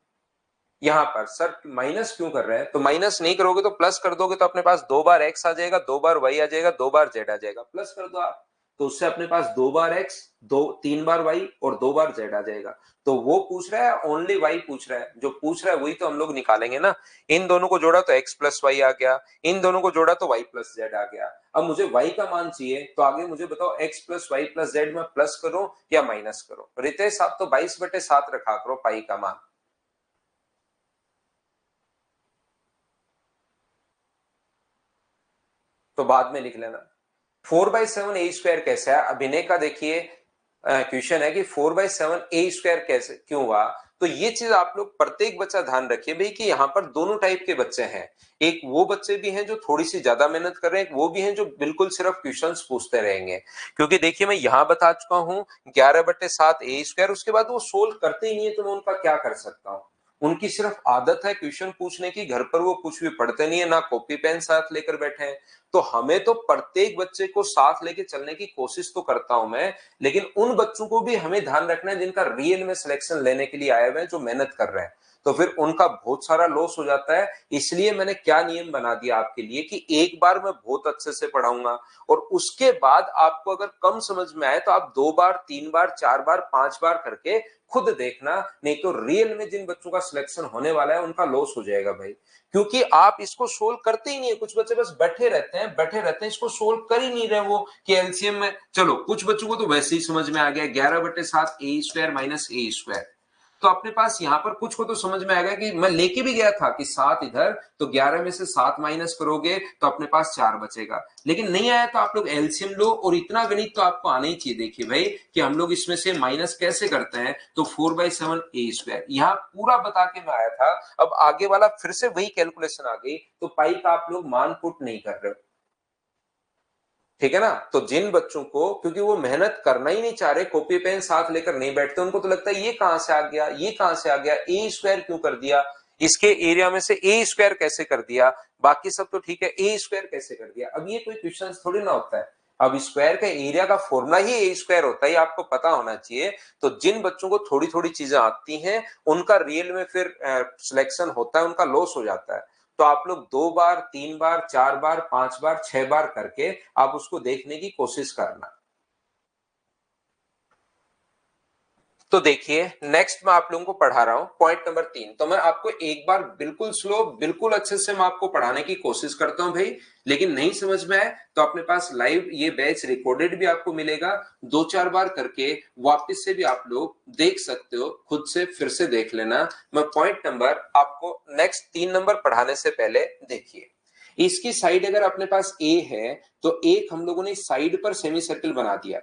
यहां पर सर माइनस क्यों कर रहे हैं? तो माइनस नहीं करोगे तो प्लस कर दोगे, तो अपने पास दो बार एक्स आ जाएगा, दो बार वाई आ जाएगा, दो बार जेड आ जाएगा। प्लस कर दो आप, तो उससे अपने पास दो बार एक्स, दो तीन बार वाई और दो बार जेड आ जाएगा। तो वो पूछ रहा है ओनली वाई पूछ रहा है, जो पूछ रहा है वही तो हम लोग निकालेंगे ना। इन दोनों को जोड़ा तो एक्स प्लस वाई आ गया, इन दोनों को जोड़ा तो वाई प्लस जेड आ गया। अब मुझे वाई का मान चाहिए, तो आगे मुझे बताओ x plus Y plus z में प्लस करो या माइनस करो? रितेश आप तो 22/7 रखा करो पाई का मान। तो बाद में लिख लेना। 4/7 ए स्क्वायर कैसे है? अभिनय का देखिए क्वेश्चन है कि 4/7 ए स्क्वायर कैसे क्यों हुआ। तो ये चीज आप लोग प्रत्येक बच्चा ध्यान रखिए भाई कि यहाँ पर दोनों टाइप के बच्चे हैं। एक वो बच्चे भी हैं जो थोड़ी सी ज्यादा मेहनत कर रहे हैं, एक वो भी हैं जो बिल्कुल सिर्फ क्वेश्चंस पूछते रहेंगे। क्योंकि देखिए मैं यहाँ बता चुका हूँ 11/7 ए स्क्वायर, उसके बाद वो सोल्व करते ही नहीं है, तो मैं उनका क्या कर सकता हूँ? उनकी सिर्फ आदत है क्वेश्चन पूछने की, घर पर वो कुछ भी पढ़ते नहीं है, ना कॉपी पेन साथ लेकर बैठे हैं। तो हमें तो प्रत्येक बच्चे को साथ लेके चलने की कोशिश तो करता हूं मैं, लेकिन उन बच्चों को भी हमें ध्यान रखना है जिनका रियल में सिलेक्शन लेने के लिए आए हुए हैं, जो मेहनत कर रहे हैं। तो फिर उनका बहुत सारा लॉस हो जाता है। इसलिए मैंने क्या नियम बना दिया आपके लिए कि एक बार मैं बहुत अच्छे से पढ़ाऊंगा, और उसके बाद आपको अगर कम समझ में आए तो आप दो बार, तीन बार, चार बार, पांच बार करके खुद देखना। नहीं तो रियल में जिन बच्चों का सिलेक्शन होने वाला है उनका लॉस हो जाएगा भाई। क्योंकि आप इसको सोल्व करते ही नहीं है। कुछ बच्चे बस बैठे रहते हैं, इसको सोल्व कर ही नहीं रहे वो, कि एलसीएम में चलो। कुछ बच्चों को तो वैसे ही समझ में आ गया 11/7 ए स्क्वायर माइनस ए स्क्वायर। तो अपने पास यहाँ पर कुछ को तो समझ में आ गया कि मैं लेके भी गया था कि 7 इधर, तो 11 में से 7 माइनस करोगे तो अपने पास 4 बचेगा। लेकिन नहीं आया तो आप लोग एलसीएम लो, और इतना गणित तो आपको आना ही चाहिए। देखिए भाई कि हम लोग इसमें से माइनस कैसे करते हैं। तो 4/7 ए स्क्वायर यहाँ पूरा बता के मैं आया था। अब आगे वाला फिर से वही कैलकुलेशन आ गई, तो पाई का आप लोग मान पुट नहीं कर रहे हो। ठीक है ना। तो जिन बच्चों को, क्योंकि वो मेहनत करना ही नहीं चाह रहे, कॉपी पेन साथ लेकर नहीं बैठते, उनको तो लगता है ये कहां से आ गया, ये कहां से आ गया, ए स्क्वायर क्यों कर दिया, इसके एरिया में से ए स्क्वायर कैसे कर दिया, बाकी सब तो ठीक है, ए स्क्वायर कैसे कर दिया। अब ये कोई क्वेश्चन थोड़ी ना होता है। अब स्क्वायर का एरिया का फॉर्मूला ही ए स्क्वायर होता है, आपको पता होना चाहिए। तो जिन बच्चों को थोड़ी थोड़ी चीजें आती हैं, उनका रियल में फिर सिलेक्शन होता है, उनका लॉस हो जाता है। तो आप लोग 2 बार, 3 बार, 4 बार, 5 बार, 6 बार करके आप उसको देखने की कोशिश करना। तो देखिए, नेक्स्ट मैं आप लोगों को पढ़ा रहा हूं पॉइंट नंबर 3। तो मैं आपको एक बार बिल्कुल स्लो, बिल्कुल अच्छे से मैं आपको पढ़ाने की कोशिश करता हूं भाई। लेकिन नहीं समझ में आए तो अपने पास लाइव ये बैच रिकॉर्डेड भी आपको मिलेगा, 2-4 बार करके वापस से भी आप लोग देख सकते हो, खुद से फिर से देख लेना। मैं पॉइंट नंबर आपको नेक्स्ट 3 नंबर पढ़ाने से पहले देखिए, इसकी साइड अगर अपने पास ए है तो एक हम लोगों ने साइड पर सेमी सर्कल बना दिया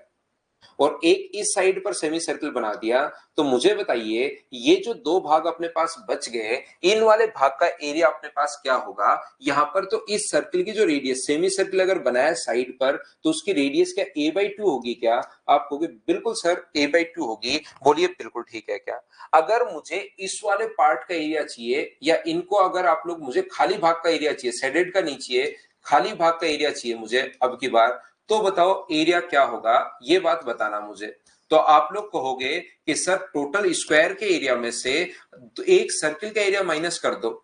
और एक इस साइड पर सेमी सर्कल बना दिया। तो मुझे बताइए, ये जो 2 भाग अपने पास बच गए, इन वाले भाग का एरिया अपने पास क्या होगा। यहां पर तो इस सर्कल की जो रेडियस, सेमी सर्कल अगर बनाया साइड पर, तो उसकी रेडियस क्या a/2 होगी क्या। आप कहोगे बिल्कुल सर a/2 होगी। बोलिए बिल्कुल ठीक है क्या। अगर मुझे इस वाले पार्ट का एरिया चाहिए, या इनको अगर आप लोग, मुझे खाली भाग का एरिया चाहिए, शेडेड का नहीं चाहिए, खाली भाग का एरिया चाहिए मुझे अब की बार, तो बताओ एरिया क्या होगा, ये बात बताना मुझे। तो आप लोग कहोगे कि सर टोटल स्क्वायर के एरिया में से एक सर्किल का एरिया माइनस कर दो।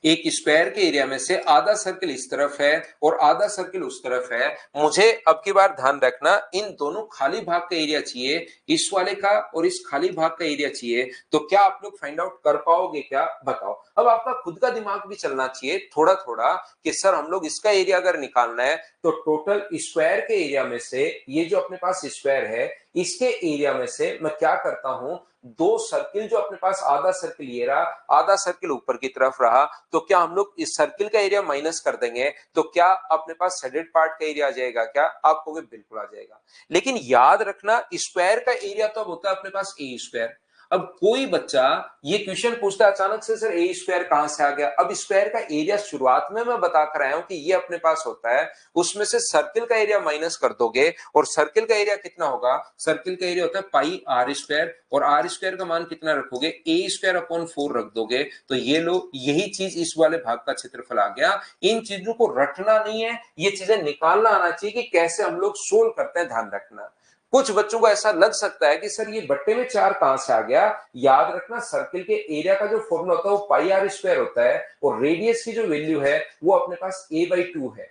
एक स्क्वायर के एरिया में से आधा सर्किल इस तरफ है और आधा सर्किल उस तरफ है। मुझे अब की बार ध्यान रखना, इन दोनों खाली भाग का एरिया चाहिए, इस वाले का और इस खाली भाग का एरिया चाहिए। तो क्या आप लोग फाइंड आउट कर पाओगे क्या, बताओ। अब आपका खुद का दिमाग भी चलना चाहिए थोड़ा थोड़ा, कि सर हम लोग इसका एरिया अगर निकालना है तो टोटल स्क्वायर के एरिया में से, ये जो अपने पास स्क्वायर है, इसके एरिया में से मैं क्या करता हूं, दो सर्किल जो अपने पास, आधा सर्किल ये रहा, आधा सर्किल ऊपर की तरफ रहा, तो क्या हम लोग इस सर्किल का एरिया माइनस कर देंगे तो क्या अपने पास शेडेड पार्ट का एरिया आ जाएगा क्या। आप कहोगे बिल्कुल आ जाएगा। लेकिन याद रखना, स्क्वायर का एरिया तो अब होता है अपने पास ए स्क्वायर। अब कोई बच्चा ये क्वेश्चन पूछता है अचानक से, सर ए स्क्वायर कहां से आ गया। अब स्क्वायर का एरिया शुरुआत में मैं बता कर आया हूं कि ये अपने पास होता है, उसमें से सर्किल का एरिया माइनस कर दोगे, और सर्किल का एरिया कितना होगा, सर्किल का एरिया होता है पाई आर स्क्वायर, और आर स्क्वायर का मान कितना रखोगे, ए स्क्वायर अपॉन 4 रख दोगे। तो ये लो, यही चीज इस वाले भाग का क्षेत्रफल आ गया। इन चीजों को रटना नहीं है, ये चीजें निकालना आना चाहिए कि कैसे हम लोग सोल्व करते हैं, ध्यान रखना। कुछ बच्चों को ऐसा लग सकता है कि सर ये बट्टे में 4 कहां से आ गया। याद रखना, सर्किल के एरिया का जो फॉर्मूला होता है वो पाई आर स्क्वायर होता है, और रेडियस की जो वैल्यू है वो अपने पास a/2 है।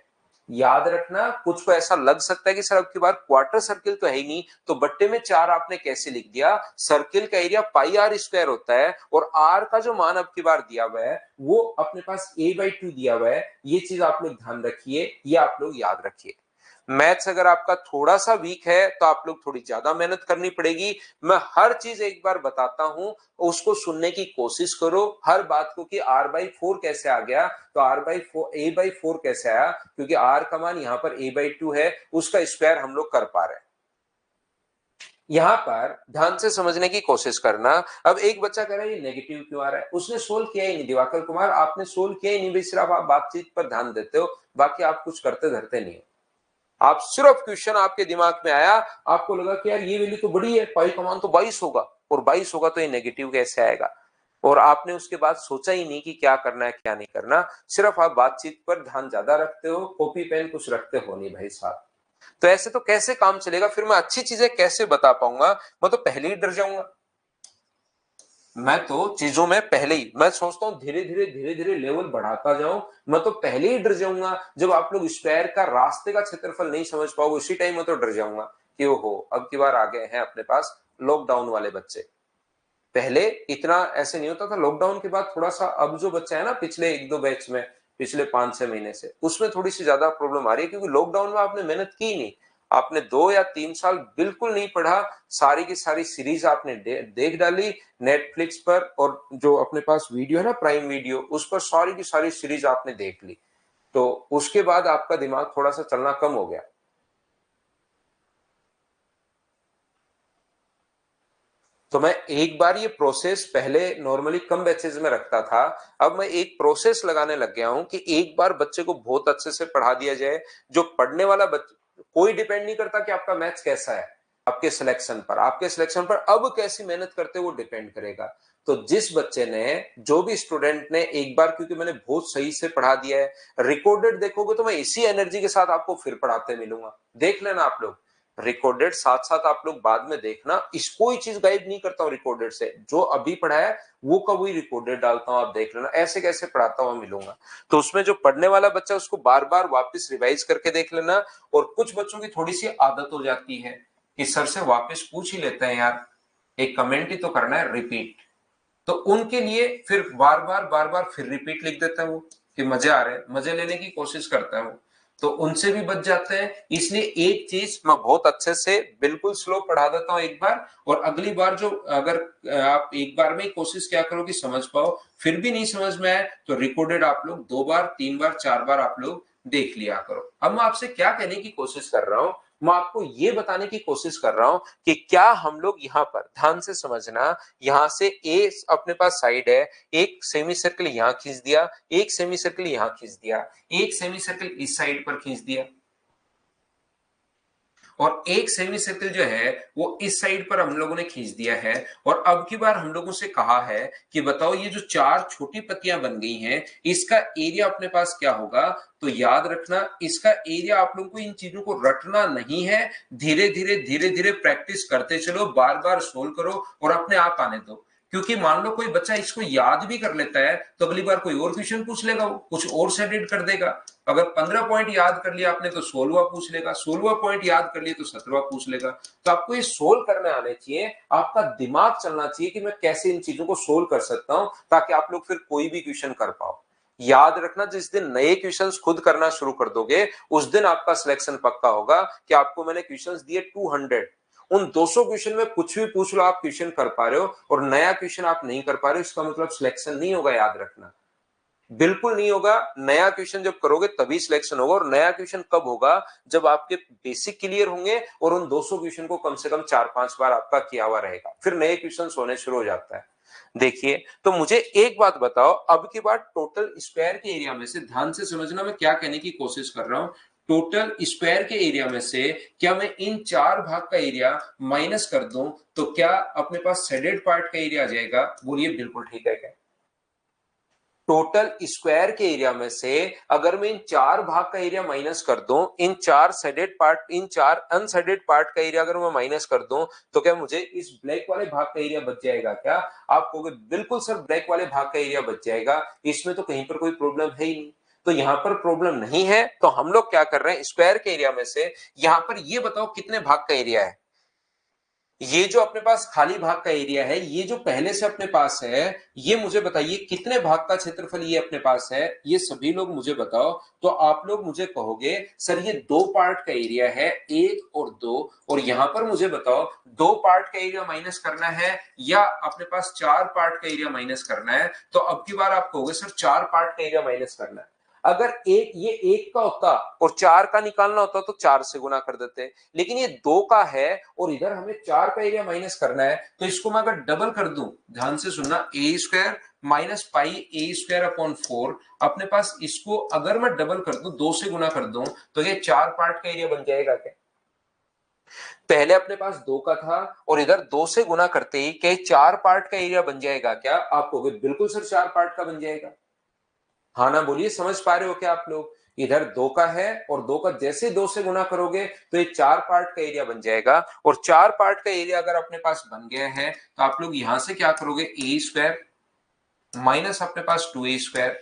याद रखना, कुछ को ऐसा लग सकता है कि सर अब की बार क्वार्टर सर्किल तो है ही नहीं, तो बट्टे में 4 आपने कैसे लिख दिया। सर्किल का एरिया पाई आर स्क्वायर होता है, और आर का जो मान अब की बार दिया हुआ है वो अपने पास a/2 दिया हुआ है। ये चीज आप लोग ध्यान रखिए, ये आप लोग याद रखिए। मैथ्स अगर आपका थोड़ा सा वीक है तो आप लोग थोड़ी ज्यादा मेहनत करनी पड़ेगी। मैं हर चीज एक बार बताता हूं, उसको सुनने की कोशिश करो हर बात को, कि r/4 कैसे आ गया, तो a/4 कैसे आया, क्योंकि r का मान यहां पर a/2 है, उसका स्क्वायर हम लोग कर पा रहे हैं। यहां पर ध्यान से समझने की कोशिश करना। अब एक बच्चा कह रहा है ये नेगेटिव क्यों आ रहा है, उसने सोल्व किया ही नहीं। दिवाकर कुमार, आपने सोल्व किया ही नहीं भाई, सिर्फ आप बातचीत पर ध्यान देते हो, बाकी आप कुछ करते धरते नहीं हो। आप सिर्फ क्वेश्चन आपके दिमाग में आया, आपको लगा कि यार ये वैल्यू तो बड़ी है, पाई का मान तो 22 होगा, और 22 होगा तो ये नेगेटिव कैसे आएगा। और आपने उसके बाद सोचा ही नहीं कि क्या करना है क्या नहीं करना, सिर्फ आप बातचीत पर ध्यान ज्यादा रखते हो, कॉपी पेन कुछ रखते हो नहीं भाई साहब। तो ऐसे तो कैसे काम चलेगा, फिर मैं अच्छी चीजें कैसे बता पाऊंगा। मैं तो पहले ही डर जाऊंगा। मैं तो चीजों में पहले ही, मैं सोचता हूँ धीरे धीरे लेवल बढ़ाता जाऊं। मैं तो पहले ही डर जाऊंगा जब आप लोग स्क्वायर का रास्ते का क्षेत्रफल नहीं समझ पाओगे, उसी टाइम मैं तो डर जाऊंगा कि ओहो अब की बार आ गए हैं अपने पास लॉकडाउन वाले बच्चे। पहले इतना ऐसे नहीं होता था, लॉकडाउन के बाद थोड़ा सा, अब जो बच्चा है ना पिछले 1-2 बैच में, पिछले 5-6 महीने से, उसमें थोड़ी सी ज्यादा प्रॉब्लम आ रही है, क्योंकि लॉकडाउन में आपने मेहनत की नहीं। आपने 2 या 3 साल बिल्कुल नहीं पढ़ा, सारी की सारी सीरीज आपने देख डाली नेटफ्लिक्स पर, और जो अपने पास वीडियो है ना प्राइम वीडियो, उस पर सारी की सारी सीरीज आपने देख ली। तो उसके बाद आपका दिमाग थोड़ा सा चलना कम हो गया। तो मैं एक बार ये प्रोसेस पहले नॉर्मली कम बैचेज में रखता था, अब मैं एक प्रोसेस लगाने लग गया हूं कि एक बार बच्चे को बहुत अच्छे से पढ़ा दिया जाए। जो पढ़ने वाला बच्चा, कोई डिपेंड नहीं करता कि आपका मैथ्स कैसा है, आपके सिलेक्शन पर अब कैसी मेहनत करते वो डिपेंड करेगा। तो जिस बच्चे ने, जो भी स्टूडेंट ने एक बार, क्योंकि मैंने बहुत सही से पढ़ा दिया है, रिकॉर्डेड देखोगे तो मैं इसी एनर्जी के साथ आपको फिर पढ़ाते मिलूंगा, देख लेना आप लोग। रिकॉर्डेड साथ साथ आप लोग बाद में देखना, इस कोई चीज गायब नहीं करता हूं रिकॉर्डेड से, जो अभी पढ़ा है वो का वही रिकॉर्डेड डालता हूं, आप देख लेना ऐसे कैसे पढ़ाता हुआ मिलूंगा। तो उसमें जो पढ़ने वाला बच्चा उसको बार बार वापस रिवाइज करके देख लेना। और कुछ बच्चों की थोड़ी सी आदत हो जाती है कि सर से वापस पूछ ही लेते हैं यार, एक कमेंट ही तो करना है, रिपीट। तो उनके लिए फिर बार बार फिर रिपीट लिख देता है वो, कि मजे आ रहे हैं, मजे लेने की कोशिश करता है वो, तो उनसे भी बच जाते हैं। इसलिए एक चीज मैं बहुत अच्छे से बिल्कुल स्लो पढ़ा देता हूं एक बार, और अगली बार जो, अगर आप एक बार में ही कोशिश क्या करो कि समझ पाओ, फिर भी नहीं समझ में आए तो रिकॉर्डेड आप लोग 2 बार 3 बार 4 बार आप लोग देख लिया करो। अब मैं आपसे क्या कहने की कोशिश कर रहा हूं, मैं आपको ये बताने की कोशिश कर रहा हूं कि क्या हम लोग यहां पर, ध्यान से समझना, यहां से ए अपने पास साइड है, एक सेमी सर्कल यहां खींच दिया, एक सेमी सर्कल यहां खींच दिया, एक सेमी सर्कल इस साइड पर खींच दिया, और एक सेमी सर्कल जो है वो इस साइड पर हम लोगों ने खींच दिया है। और अब की बार हम लोगों से कहा है कि बताओ ये जो 4 छोटी पत्तियां बन गई हैं, इसका एरिया अपने पास क्या होगा। तो याद रखना, इसका एरिया, आप लोगों को इन चीजों को रटना नहीं है, धीरे धीरे प्रैक्टिस करते चलो, बार बार सोल्व करो और अपने आप आने दो। क्योंकि मान लो कोई बच्चा इसको याद भी कर लेता है तो अगली बार कोई और क्वेश्चन पूछ लेगा, वो कुछ और से एडिट कर देगा। अगर 15 पॉइंट याद कर लिया आपने तो 16वां पूछ लेगा, 16वां पॉइंट याद कर लिया तो 17वां पूछ लेगा। तो आपको ये सोल्व करने आने चाहिए, आपका दिमाग चलना चाहिए कि मैं कैसे इन चीजों को सोल्व कर सकता हूं, ताकि आप लोग फिर कोई भी क्वेश्चन कर पाओ। याद रखना, जिस दिन नए क्वेश्चंस खुद करना शुरू कर दोगे उस दिन आपका सिलेक्शन पक्का होगा। कि आपको मैंने क्वेश्चंस दिए 200, उन 200 क्वेश्चन में कुछ भी पूछ लो आप क्वेश्चन कर पा रहे हो, और नया क्वेश्चन आप नहीं कर पा रहे हो, इसका मतलब सिलेक्शन नहीं होगा, याद रखना, बिल्कुल नहीं होगा। नया क्वेश्चन जब करोगे तभी सिलेक्शन होगा, और नया क्वेश्चन कब होगा, जब आपके बेसिक क्लियर होंगे और उन 200 क्वेश्चन को कम से कम 4-5 बार आपका किया हुआ रहेगा, फिर नए क्वेश्चन होने शुरू हो जाता है। देखिए, तो मुझे एक बात बताओ, अब की बात टोटल स्क्वायर के एरिया में से, ध्यान से समझना मैं क्या कहने की कोशिश कर रहा हूं। टोटल स्क्वायर के एरिया में से क्या मैं इन 4 भाग का एरिया माइनस कर दूं तो क्या अपने पास शेडेड पार्ट का एरिया आ जाएगा, बोलिए बिल्कुल ठीक है क्या। टोटल स्क्वायर के एरिया में से अगर मैं इन 4 भाग का एरिया माइनस कर दूं, इन 4 शेडेड पार्ट, इन 4 अनशेडेड पार्ट का एरिया अगर मैं माइनस कर दूं, तो क्या मुझे इस ब्लैक वाले भाग का एरिया बच जाएगा क्या। आप कहोगे बिल्कुल सर, ब्लैक वाले भाग का एरिया बच जाएगा, इसमें तो कहीं पर कोई प्रॉब्लम है ही नहीं। तो यहां पर प्रॉब्लम नहीं है, तो हम लोग क्या कर रहे हैं, स्क्वायर के एरिया में से यहां पर ये बताओ कितने भाग का एरिया है। ये जो अपने पास खाली भाग का एरिया है, ये जो पहले से अपने पास है, ये मुझे बताइए कितने भाग का क्षेत्रफल ये अपने पास है, ये सभी लोग मुझे बताओ। तो आप लोग मुझे कहोगे सर ये 2 पार्ट का एरिया है, 1 और 2, और यहां पर मुझे बताओ 2 पार्ट का एरिया माइनस करना है या अपने पास 4 पार्ट का एरिया माइनस करना है। तो अब की बार आप कहोगे सर 4 पार्ट का एरिया माइनस करना है। अगर एक, ये 1 का होता और 4 का निकालना होता तो 4 से गुना कर देते, लेकिन ये 2 का है और इधर हमें 4 का एरिया माइनस करना है, तो इसको मैं अगर डबल कर दूं, ध्यान से सुनना, ए square minus pi A square upon 4, अपने पास इसको अगर मैं डबल कर दूं, 2 से गुना कर दूं, तो ये 4 पार्ट का एरिया बन जाएगा क्या। पहले अपने पास 2 का था और इधर 2 से गुना करते ही क्या 4 पार्ट का एरिया बन जाएगा क्या। आप कहोगे बिल्कुल सर 4 पार्ट का बन जाएगा। हाँ ना, बोलिए, समझ पा रहे हो क्या आप लोग। इधर 2 का है और 2 का जैसे 2 से गुना करोगे तो ये 4 पार्ट का एरिया बन जाएगा, और 4 पार्ट का एरिया अगर अपने पास बन गया है तो आप लोग यहां से क्या करोगे, ए स्क्वायर माइनस अपने पास 2 a square,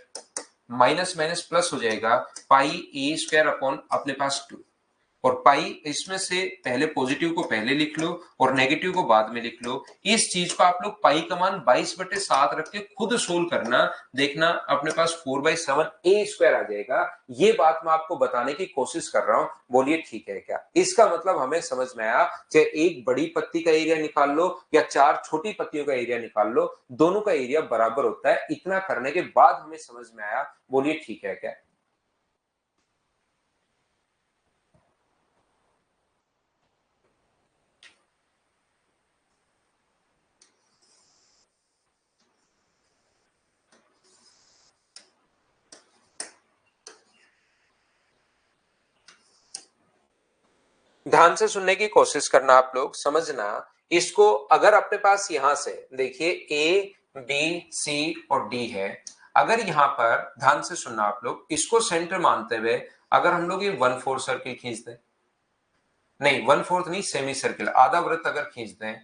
minus minus plus हो जाएगा, पाई ए स्क्वायर अपॉन अपने पास 2। और पाई, इसमें से पहले पॉजिटिव को पहले लिख लो और नेगेटिव को बाद में लिख लो। इस चीज को आप लोग पाई का मान 22/7 रख के खुद सोल्व करना, देखना अपने पास 4/7 ए स्क्वायर आ जाएगा। ये बात मैं आपको बताने की कोशिश कर रहा हूं, बोलिए ठीक है क्या। इसका मतलब हमें समझ में आया, चाहे एक बड़ी पत्ती का एरिया निकाल लो या 4 छोटी पत्तियों का एरिया निकाल लो, दोनों का एरिया बराबर होता है। इतना करने के बाद हमें समझ में आया, बोलिए ठीक है क्या। ध्यान से सुनने की कोशिश करना, आप लोग समझना इसको। अगर अपने पास यहां से देखिए ए बी सी और डी है, अगर यहां पर ध्यान से सुनना आप लोग, इसको सेंटर मानते हुए अगर हम लोग ये 1/4 सर्किल खींच दें, नहीं 1/4 नहीं, सेमी सर्किल, आधा वृत्त अगर खींच दें,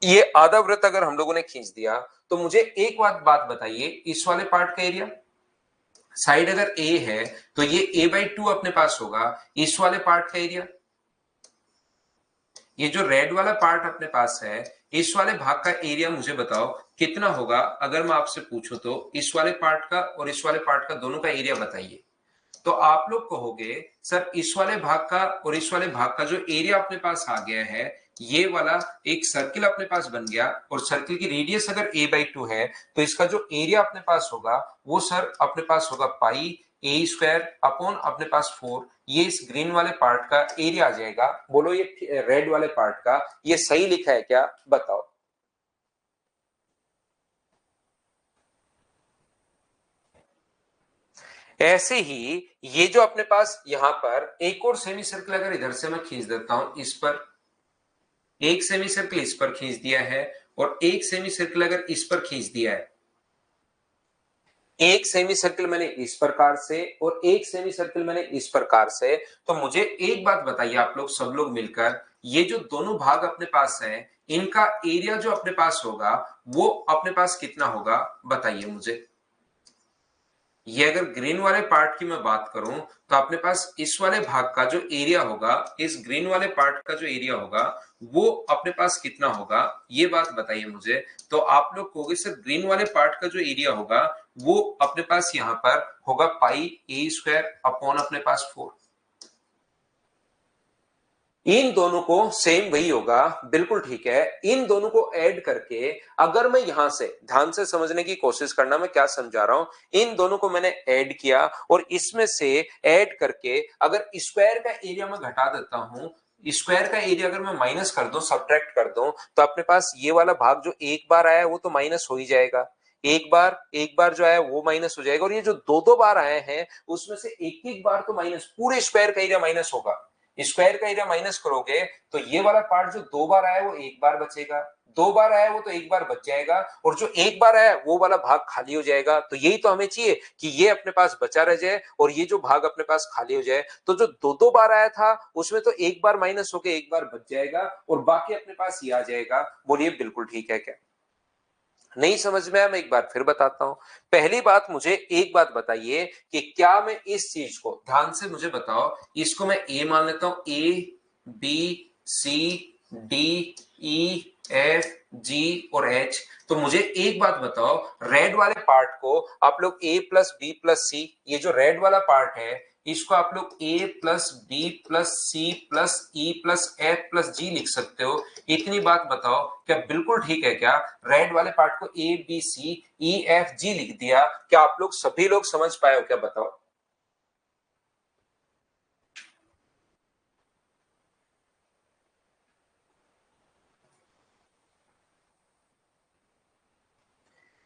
ये आधा वृत्त अगर हम लोगों ने खींच दिया, तो मुझे एक बात बताइए, इस वाले पार्ट का एरिया, साइड अगर ए है तो ये a/2 अपने पास होगा, इस वाले पार्ट का एरिया, ये जो रेड वाला पार्ट अपने पास है, इस वाले भाग का एरिया मुझे बताओ कितना होगा। अगर मैं आपसे पूछूं तो इस वाले पार्ट का और इस वाले पार्ट का दोनों का एरिया बताइए, तो आप लोग कहोगे सर इस वाले भाग का और इस वाले भाग का जो एरिया अपने पास आ गया है, ये वाला एक सर्किल अपने पास बन गया, और सर्किल की रेडियस अगर a/2 है, तो इसका जो एरिया अपने पास होगा वो सर अपने पास होगा पाई a² अपॉन अपने पास 4, ये इस ग्रीन वाले पार्ट का एरिया आ जाएगा। बोलो ये रेड वाले पार्ट का ये सही लिखा है क्या, बताओ। ऐसे ही ये जो अपने पास यहां पर एक और सेमी सर्किल अगर इधर से मैं खींच देता हूं, इस पर एक सेमी सर्किल इस पर खींच दिया है, और एक सेमी सर्किल अगर इस पर खींच दिया है, एक सेमी सर्किल मैंने इस प्रकार से और एक सेमी सर्किल मैंने इस प्रकार से, तो मुझे एक बात बताइए आप लोग सब लोग मिलकर, ये जो दोनों भाग अपने पास हैं, इनका एरिया जो अपने पास होगा वो अपने पास कितना होगा, बताइए मुझे। ये अगर ग्रीन वाले पार्ट की मैं बात करूं, तो अपने पास इस वाले भाग का जो एरिया होगा, इस ग्रीन वाले पार्ट का जो एरिया होगा वो अपने पास कितना होगा, ये बात बताइए मुझे। तो आप लोग कहोगे सर ग्रीन वाले पार्ट का जो एरिया होगा वो अपने पास यहां पर होगा पाई a² अपॉन अपने पास 4। इन दोनों को सेम वही होगा, बिल्कुल ठीक है। इन दोनों को ऐड करके अगर मैं यहां से ध्यान से समझने की कोशिश करना, मैं क्या समझा रहा हूं, इन दोनों को मैंने ऐड किया और इसमें से ऐड करके अगर स्क्वायर का एरिया मैं घटा देता हूं, स्क्वायर का एरिया अगर मैं माइनस कर दूं, सब्ट्रैक्ट कर दूं, तो अपने पास ये वाला भाग जो एक बार आया है वो तो माइनस हो ही जाएगा, एक बार जो आया वो माइनस हो जाएगा, और ये जो दो दो बार आए हैं उसमें से एक एक बार तो माइनस, पूरे स्क्वायर का एरिया माइनस होगा। स्क्वायर का एरिया माइनस करोगे तो ये वाला पार्ट जो दो बार आया वो एक बार बचेगा, दो बार आया वो तो एक बार बच जाएगा, और जो एक बार आया वो वाला भाग खाली हो जाएगा। तो यही तो हमें चाहिए कि ये अपने पास बचा रह जाए और ये जो भाग अपने पास खाली हो जाए। तो जो दो दो बार आया था उसमें तो एक बार माइनस होके एक बार बच जाएगा और बाकी अपने पास ये आ जाएगा। बोलिए बिल्कुल ठीक है क्या? नहीं समझ में आया? मैं एक बार फिर बताता हूं। पहली बात, मुझे एक बात बताइए कि क्या मैं इस चीज को, ध्यान से मुझे बताओ, इसको मैं ए मान लेता हूं, A B C D E F G और एच। तो मुझे एक बात बताओ, रेड वाले पार्ट को आप लोग A plus B plus C, ये जो रेड वाला पार्ट है इसको आप लोग A plus B plus C plus E plus F plus G लिख सकते हो। इतनी बात बताओ, क्या बिल्कुल ठीक है क्या? रेड वाले पार्ट को ए बी सी ई एफ जी लिख दिया, क्या आप लोग सभी लोग समझ पाए हो क्या, बताओ।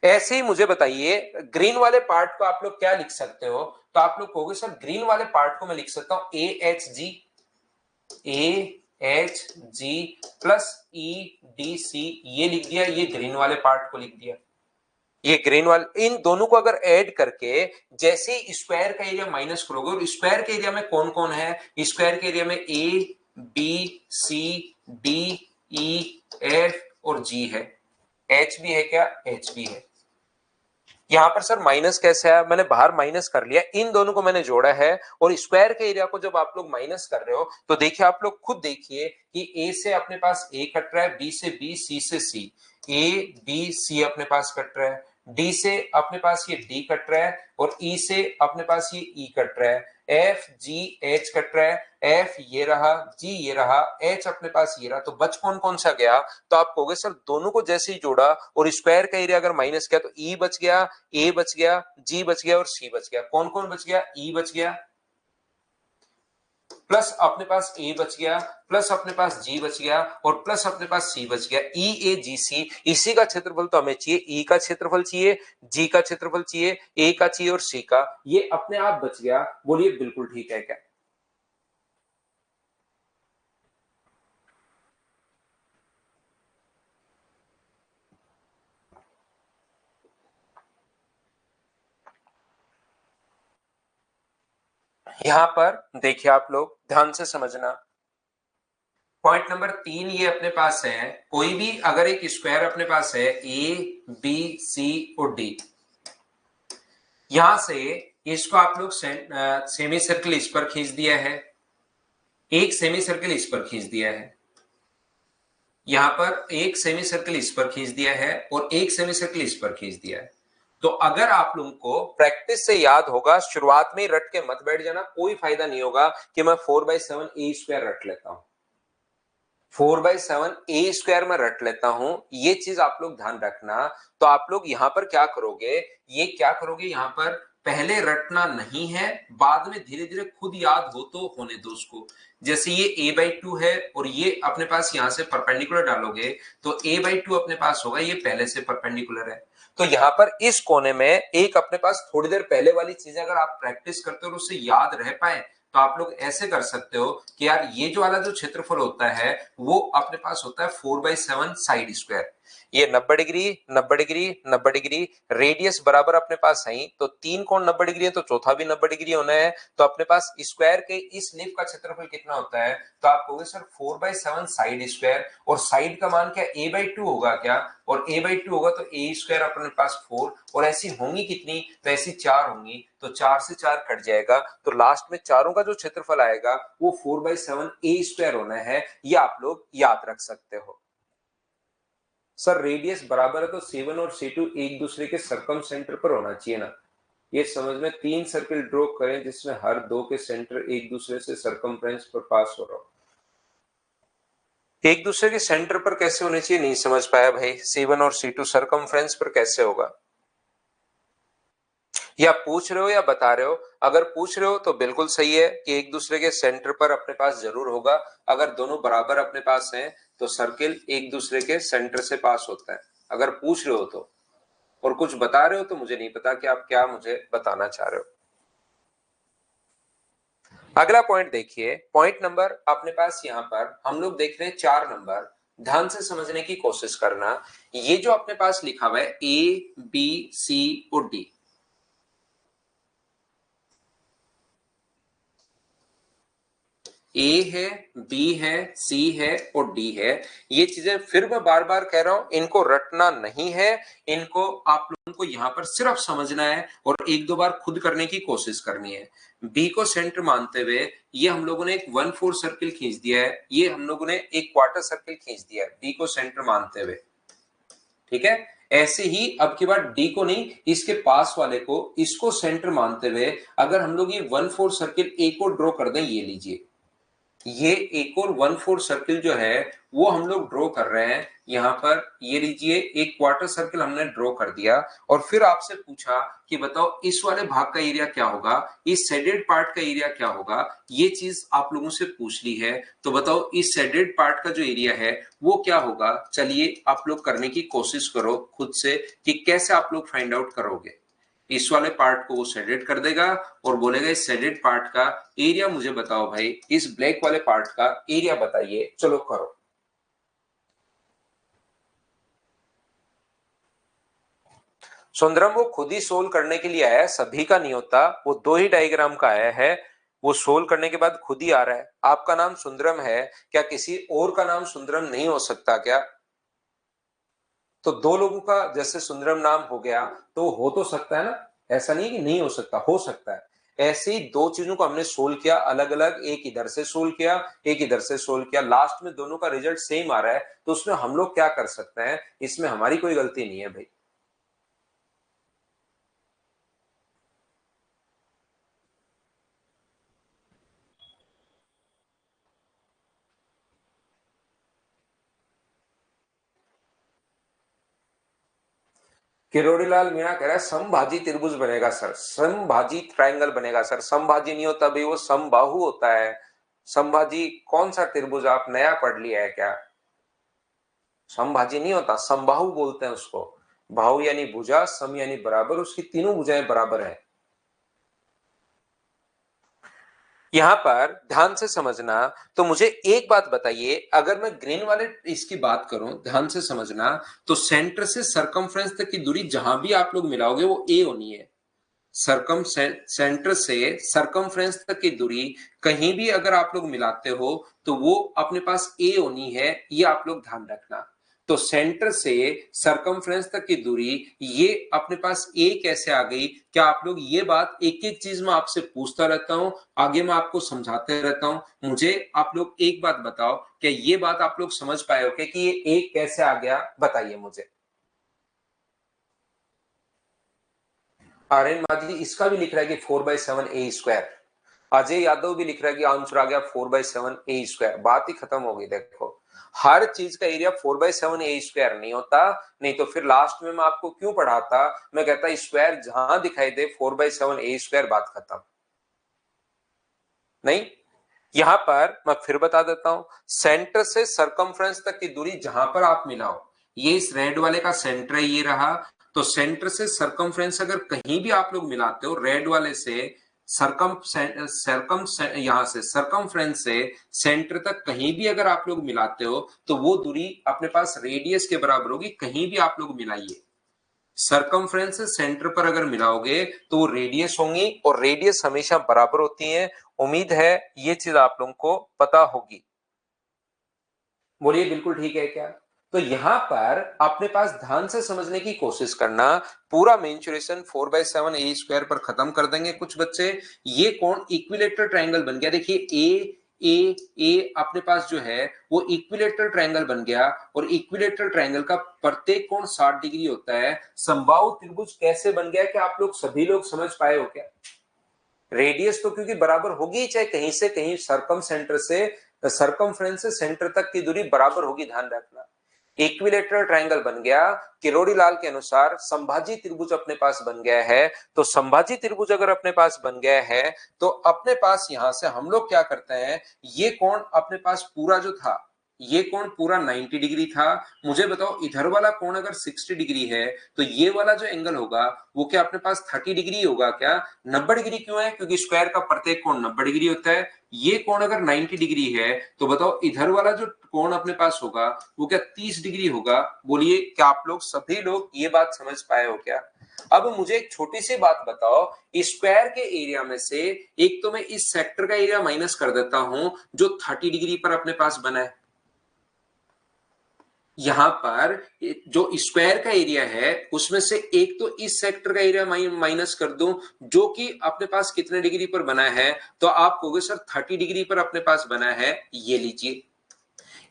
ऐसे ही मुझे बताइए, ग्रीन वाले पार्ट को आप लोग क्या लिख सकते हो? तो आप लोग कहोगे सर ग्रीन वाले पार्ट को मैं लिख सकता हूं A H G plus E D C, ये लिख दिया, ये ग्रीन वाले पार्ट को लिख दिया। ये ग्रीन वाले, इन दोनों को अगर ऐड करके जैसे ही स्क्वायर का एरिया माइनस करोगे, और स्क्वायर के एरिया में कौन कौन है, स्क्वायर के एरिया में A B C D E F और जी है, एच भी है क्या? एच भी है। यहां पर सर माइनस कैसे आया? मैंने बाहर माइनस कर लिया, इन दोनों को मैंने जोड़ा है, और स्क्वायर के एरिया को जब आप लोग माइनस कर रहे हो तो देखिए, आप लोग खुद देखिए कि ए से अपने पास ए कट रहा है, बी से बी, सी से सी, ए बी सी अपने पास कट रहा है, डी से अपने पास ये डी कट रहा है, और ई से अपने पास ये ई कट रहा है, एफ जी एच कट रहा है, एफ ये रहा, जी ये रहा, एच अपने पास ये रहा, तो बच कौन कौन सा गया? तो आप कहोगे सर दोनों को जैसे ही जोड़ा और स्क्वायर का एरिया अगर माइनस किया तो ई बच गया, ए बच गया, जी बच गया और सी बच गया। कौन कौन बच गया? ई बच गया, प्लस अपने पास ए बच गया, प्लस अपने पास जी बच गया, और प्लस अपने पास सी बच गया। ई ए जी सी, इसी का क्षेत्रफल तो हमें चाहिए, ई का क्षेत्रफल चाहिए, जी का क्षेत्रफल चाहिए, ए का चाहिए और सी का, ये अपने आप बच गया। बोलिए बिल्कुल ठीक है क्या? यहां पर देखिए आप लोग ध्यान से समझना, पॉइंट नंबर 3 ये अपने पास है, कोई भी अगर एक स्क्वायर अपने पास है ए बी सी और डी, यहां से इसको आप लोग सेमी सर्किल इस पर खींच दिया है, एक सेमी सर्किल इस पर खींच दिया है, यहां पर एक सेमी सर्किल इस पर खींच दिया है और एक सेमी सर्किल इस पर खींच दिया है। तो अगर आप लोगों को प्रैक्टिस से याद होगा, शुरुआत में ही रट के मत बैठ जाना, कोई फायदा नहीं होगा कि मैं 4/7 ए स्क्वायर रट लेता हूं, 4/7 ए स्क्वायर में रट लेता हूं, ये चीज आप लोग ध्यान रखना। तो आप लोग यहां पर क्या करोगे, ये क्या करोगे, यहां पर पहले रटना नहीं है, बाद में धीरे धीरे खुद याद हो तो होने दो उसको। जैसे ये a/2 है और ये अपने पास यहां से परपेंडिकुलर डालोगे तो a/2 अपने पास होगा, ये पहले से परपेंडिकुलर है। तो यहां पर इस कोने में एक अपने पास थोड़ी देर पहले वाली चीजें अगर आप प्रैक्टिस करते हो और उससे याद रह पाए तो आप लोग ऐसे कर सकते हो कि यार ये जो वाला जो क्षेत्रफल होता है वो अपने पास होता है 4/7 साइड स्क्वायर, ये 90 डिग्री 90 डिग्री 90 डिग्री, रेडियस बराबर अपने पास है, तो तीन कोण 90 डिग्री है तो चौथा भी 90 डिग्री होना है। तो अपने पास स्क्वायर के इस लीफ का क्षेत्रफल कितना होता है, तो आप कहोगे सर 4/7 साइड स्क्वायर, और साइड का मान क्या a/2 होगा क्या, और a/2 होगा तो a स्क्वायर अपने पास 4, और ऐसी होंगी कितनी, तो ऐसी 4 होंगी, तो 4 से 4 कट जाएगा, तो लास्ट में चारों का जो क्षेत्रफल आएगा वो 4/7 ए स्क्वायर होना है, ये आप लोग याद रख सकते हो। सर रेडियस बराबर है तो C1 और C2 एक दूसरे के सरकम सेंटर पर होना चाहिए ना, ये समझ में, तीन सर्किल ड्रॉ करें जिसमें हर दो के सेंटर एक दूसरे से सरकमफ्रेंस पर पास हो रहा हो, एक दूसरे के सेंटर पर कैसे होने चाहिए नहीं समझ पाया भाई, C1 और C2 सरकमफ्रेंस पर कैसे होगा, या पूछ रहे हो या बता रहे हो, अगर पूछ रहे हो तो बिल्कुल सही है कि एक दूसरे के सेंटर पर अपने पास जरूर होगा, अगर दोनों बराबर अपने पास हैं तो सर्किल एक दूसरे के सेंटर से पास होता है, अगर पूछ रहे हो तो, और कुछ बता रहे हो तो मुझे नहीं पता कि आप क्या मुझे बताना चाह रहे हो। अगला पॉइंट देखिए, पॉइंट नंबर अपने पास यहां पर हम लोग देख रहे हैं 4 नंबर, ध्यान से समझने की कोशिश करना, ये जो अपने पास लिखा हुआ है ए बी सी और डी, ए है बी है सी है और डी है, ये चीजें फिर मैं बार बार कह रहा हूं, इनको रटना नहीं है, इनको आप लोगों को यहां पर सिर्फ समझना है और एक दो बार खुद करने की कोशिश करनी है। बी को सेंटर मानते हुए ये हम लोगों ने एक 1/4 सर्किल खींच दिया है, ये हम लोगों ने एक क्वार्टर सर्किल खींच दिया है बी को सेंटर मानते हुए, ठीक है। ऐसे ही अब की बार डी को नहीं, इसके पास वाले को, इसको सेंटर मानते हुए अगर हम लोग ये 1/4 सर्किल ए को ड्रॉ कर दें, ये लीजिए, ये एक और 1/4 सर्किल जो है वो हम लोग ड्रॉ कर रहे हैं, यहां पर ये लीजिए एक क्वार्टर सर्किल हमने ड्रॉ कर दिया, और फिर आपसे पूछा कि बताओ इस वाले भाग का एरिया क्या होगा, इस शेडेड पार्ट का एरिया क्या होगा, ये चीज आप लोगों से पूछ ली है, तो बताओ इस शेडेड पार्ट का जो एरिया है वो क्या होगा, चलिए आप लोग करने की कोशिश करो खुद से कि कैसे आप लोग फाइंड आउट करोगे। इस वाले पार्ट को वो शेडेड कर देगा और बोलेगा इस शेडेड पार्ट का एरिया मुझे बताओ भाई, इस ब्लैक वाले पार्ट का एरिया बताइए, चलो करो। सुंदरम वो खुद ही सोल्व करने के लिए आया है, सभी का नहीं होता, वो दो ही डायग्राम का आया है, वो सोल्व करने के बाद खुद ही आ रहा है। आपका नाम सुंदरम है, क्या किसी और का नाम सुंदरम नहीं हो सकता क्या, तो दो लोगों का जैसे सुंदरम नाम हो गया तो हो तो सकता है ना, ऐसा नहीं है कि नहीं हो सकता, हो सकता है। ऐसे ही दो चीजों को हमने सोल्व किया अलग अलग, एक इधर से सोल्व किया एक इधर से सोल्व किया, लास्ट में दोनों का रिजल्ट सेम आ रहा है, तो उसमें हम लोग क्या कर सकते हैं, इसमें हमारी कोई गलती नहीं है भाई। किरोड़ीलाल मीणा कह रहा है समभाजी त्रिभुज बनेगा सर, समभाजी ट्रायंगल बनेगा सर, समभाजी नहीं होता भाई, वो समबाहु होता है। समभाजी कौन सा त्रिभुज, आप नया पढ़ लिया है क्या, समभाजी नहीं होता, समबाहु बोलते हैं उसको, बाहु यानी भुजा, सम यानी बराबर, उसकी तीनों भुजाएं बराबर है। यहां पर ध्यान से समझना, तो मुझे एक बात बताइए, अगर मैं ग्रीन वाले इसकी बात करूं, ध्यान से समझना, तो सेंटर से सरकमफ्रेंस तक की दूरी जहां भी आप लोग मिलाओगे वो ए होनी है, सेंटर से सरकमफ्रेंस तक की दूरी कहीं भी अगर आप लोग मिलाते हो तो वो अपने पास ए होनी है, ये आप लोग ध्यान रखना। तो सेंटर से सरकमफ्रेंस तक की दूरी ये अपने पास ए कैसे आ गई, क्या आप लोग ये बात एक एक चीज में आपसे पूछता रहता हूं, आगे मैं आपको समझाते रहता हूं, मुझे आप लोग एक बात बताओ, क्या ये बात आप लोग समझ पाए हो कि ये ए कैसे आ गया, बताइए मुझे। आर्यन माझी इसका भी लिख रहा है कि 4/7 a²। अजय यादव भी लिख रहा है कि आंसर आ गया 4/7 a²। बात ही खत्म हो गई। देखो, हर चीज का एरिया 4/7 a² नहीं होता, नहीं तो फिर लास्ट में मैं आपको क्यों पढ़ाता, मैं कहता स्क्वायर जहां दिखाई दे 4/7 a², बात खत्म। नहीं, यहां पर मैं फिर बता देता हूं, सेंटर से सरकमफ्रेंस तक की दूरी जहां पर आप मिलाओ, ये इस रेड वाले का सेंटर है, ये रहा। तो सेंटर से सरकमफ्रेंस अगर कहीं भी आप लोग मिलाते हो रेड वाले से सरकम सरकम यहां से सरकमफ्रेंस से सेंटर तक कहीं भी अगर आप लोग मिलाते हो तो वो दूरी अपने पास रेडियस के बराबर होगी, कहीं भी आप लोग मिलाइए। सरकमफ्रेंस से सेंटर पर अगर मिलाओगे तो वो रेडियस होंगी, और रेडियस हमेशा बराबर होती है। उम्मीद है ये चीज आप लोगों को पता होगी। बोलिए बिल्कुल ठीक है क्या। तो यहां पर अपने पास ध्यान से समझने की कोशिश करना, पूरा मेंचुरेशन 4/7 a² पर खत्म कर देंगे कुछ बच्चे। ये कौन इक्विलेटरल ट्रायंगल बन गया, देखिए ए ए ए अपने पास जो है वो इक्विलेटरल ट्रायंगल बन गया, और इक्विलेटरल ट्रायंगल का प्रत्येक कोण 60 डिग्री होता है। समबाहु त्रिभुज कैसे बन गया, कि आप लोग सभी लोग समझ पाए हो क्या। रेडियस तो क्योंकि बराबर होगी, चाहे कहीं से कहीं सरकम सेंटर से सरकमफ्रेंस से सेंटर तक की दूरी बराबर होगी, ध्यान रखना। इक्विलेटरल ट्रायंगल बन गया, किरोड़ी लाल के अनुसार संभाजी त्रिभुज अपने पास बन गया है। तो संभाजी त्रिभुज अगर अपने पास बन गया है तो अपने पास यहां से हम लोग क्या करते हैं, ये कोण अपने पास पूरा जो था, ये कोण पूरा 90 डिग्री था। मुझे बताओ इधर वाला कोण अगर 60 डिग्री है तो ये वाला जो एंगल होगा वो क्या अपने पास 30 डिग्री होगा क्या, 90 डिग्री क्यों है, क्योंकि स्क्वायर का प्रत्येक कोण 90 डिग्री होता है। ये कोण अगर 90 डिग्री है तो बताओ इधर वाला जो कोण अपने पास होगा वो क्या 30 डिग्री होगा। बोलिए क्या आप लोग सभी लोग ये बात समझ पाए हो क्या। अब मुझे एक छोटी सी बात बताओ, स्क्वायर के एरिया में से एक तो मैं इस सेक्टर का एरिया माइनस कर देता हूं जो 30 डिग्री पर अपने पास बना है। यहां पर जो स्क्वायर का एरिया है उसमें से एक तो इस सेक्टर का एरिया माइनस कर दूं जो कि अपने पास कितने डिग्री पर बना है, तो आप कहोगे सर 30 डिग्री पर अपने पास बना है, ये लीजिए।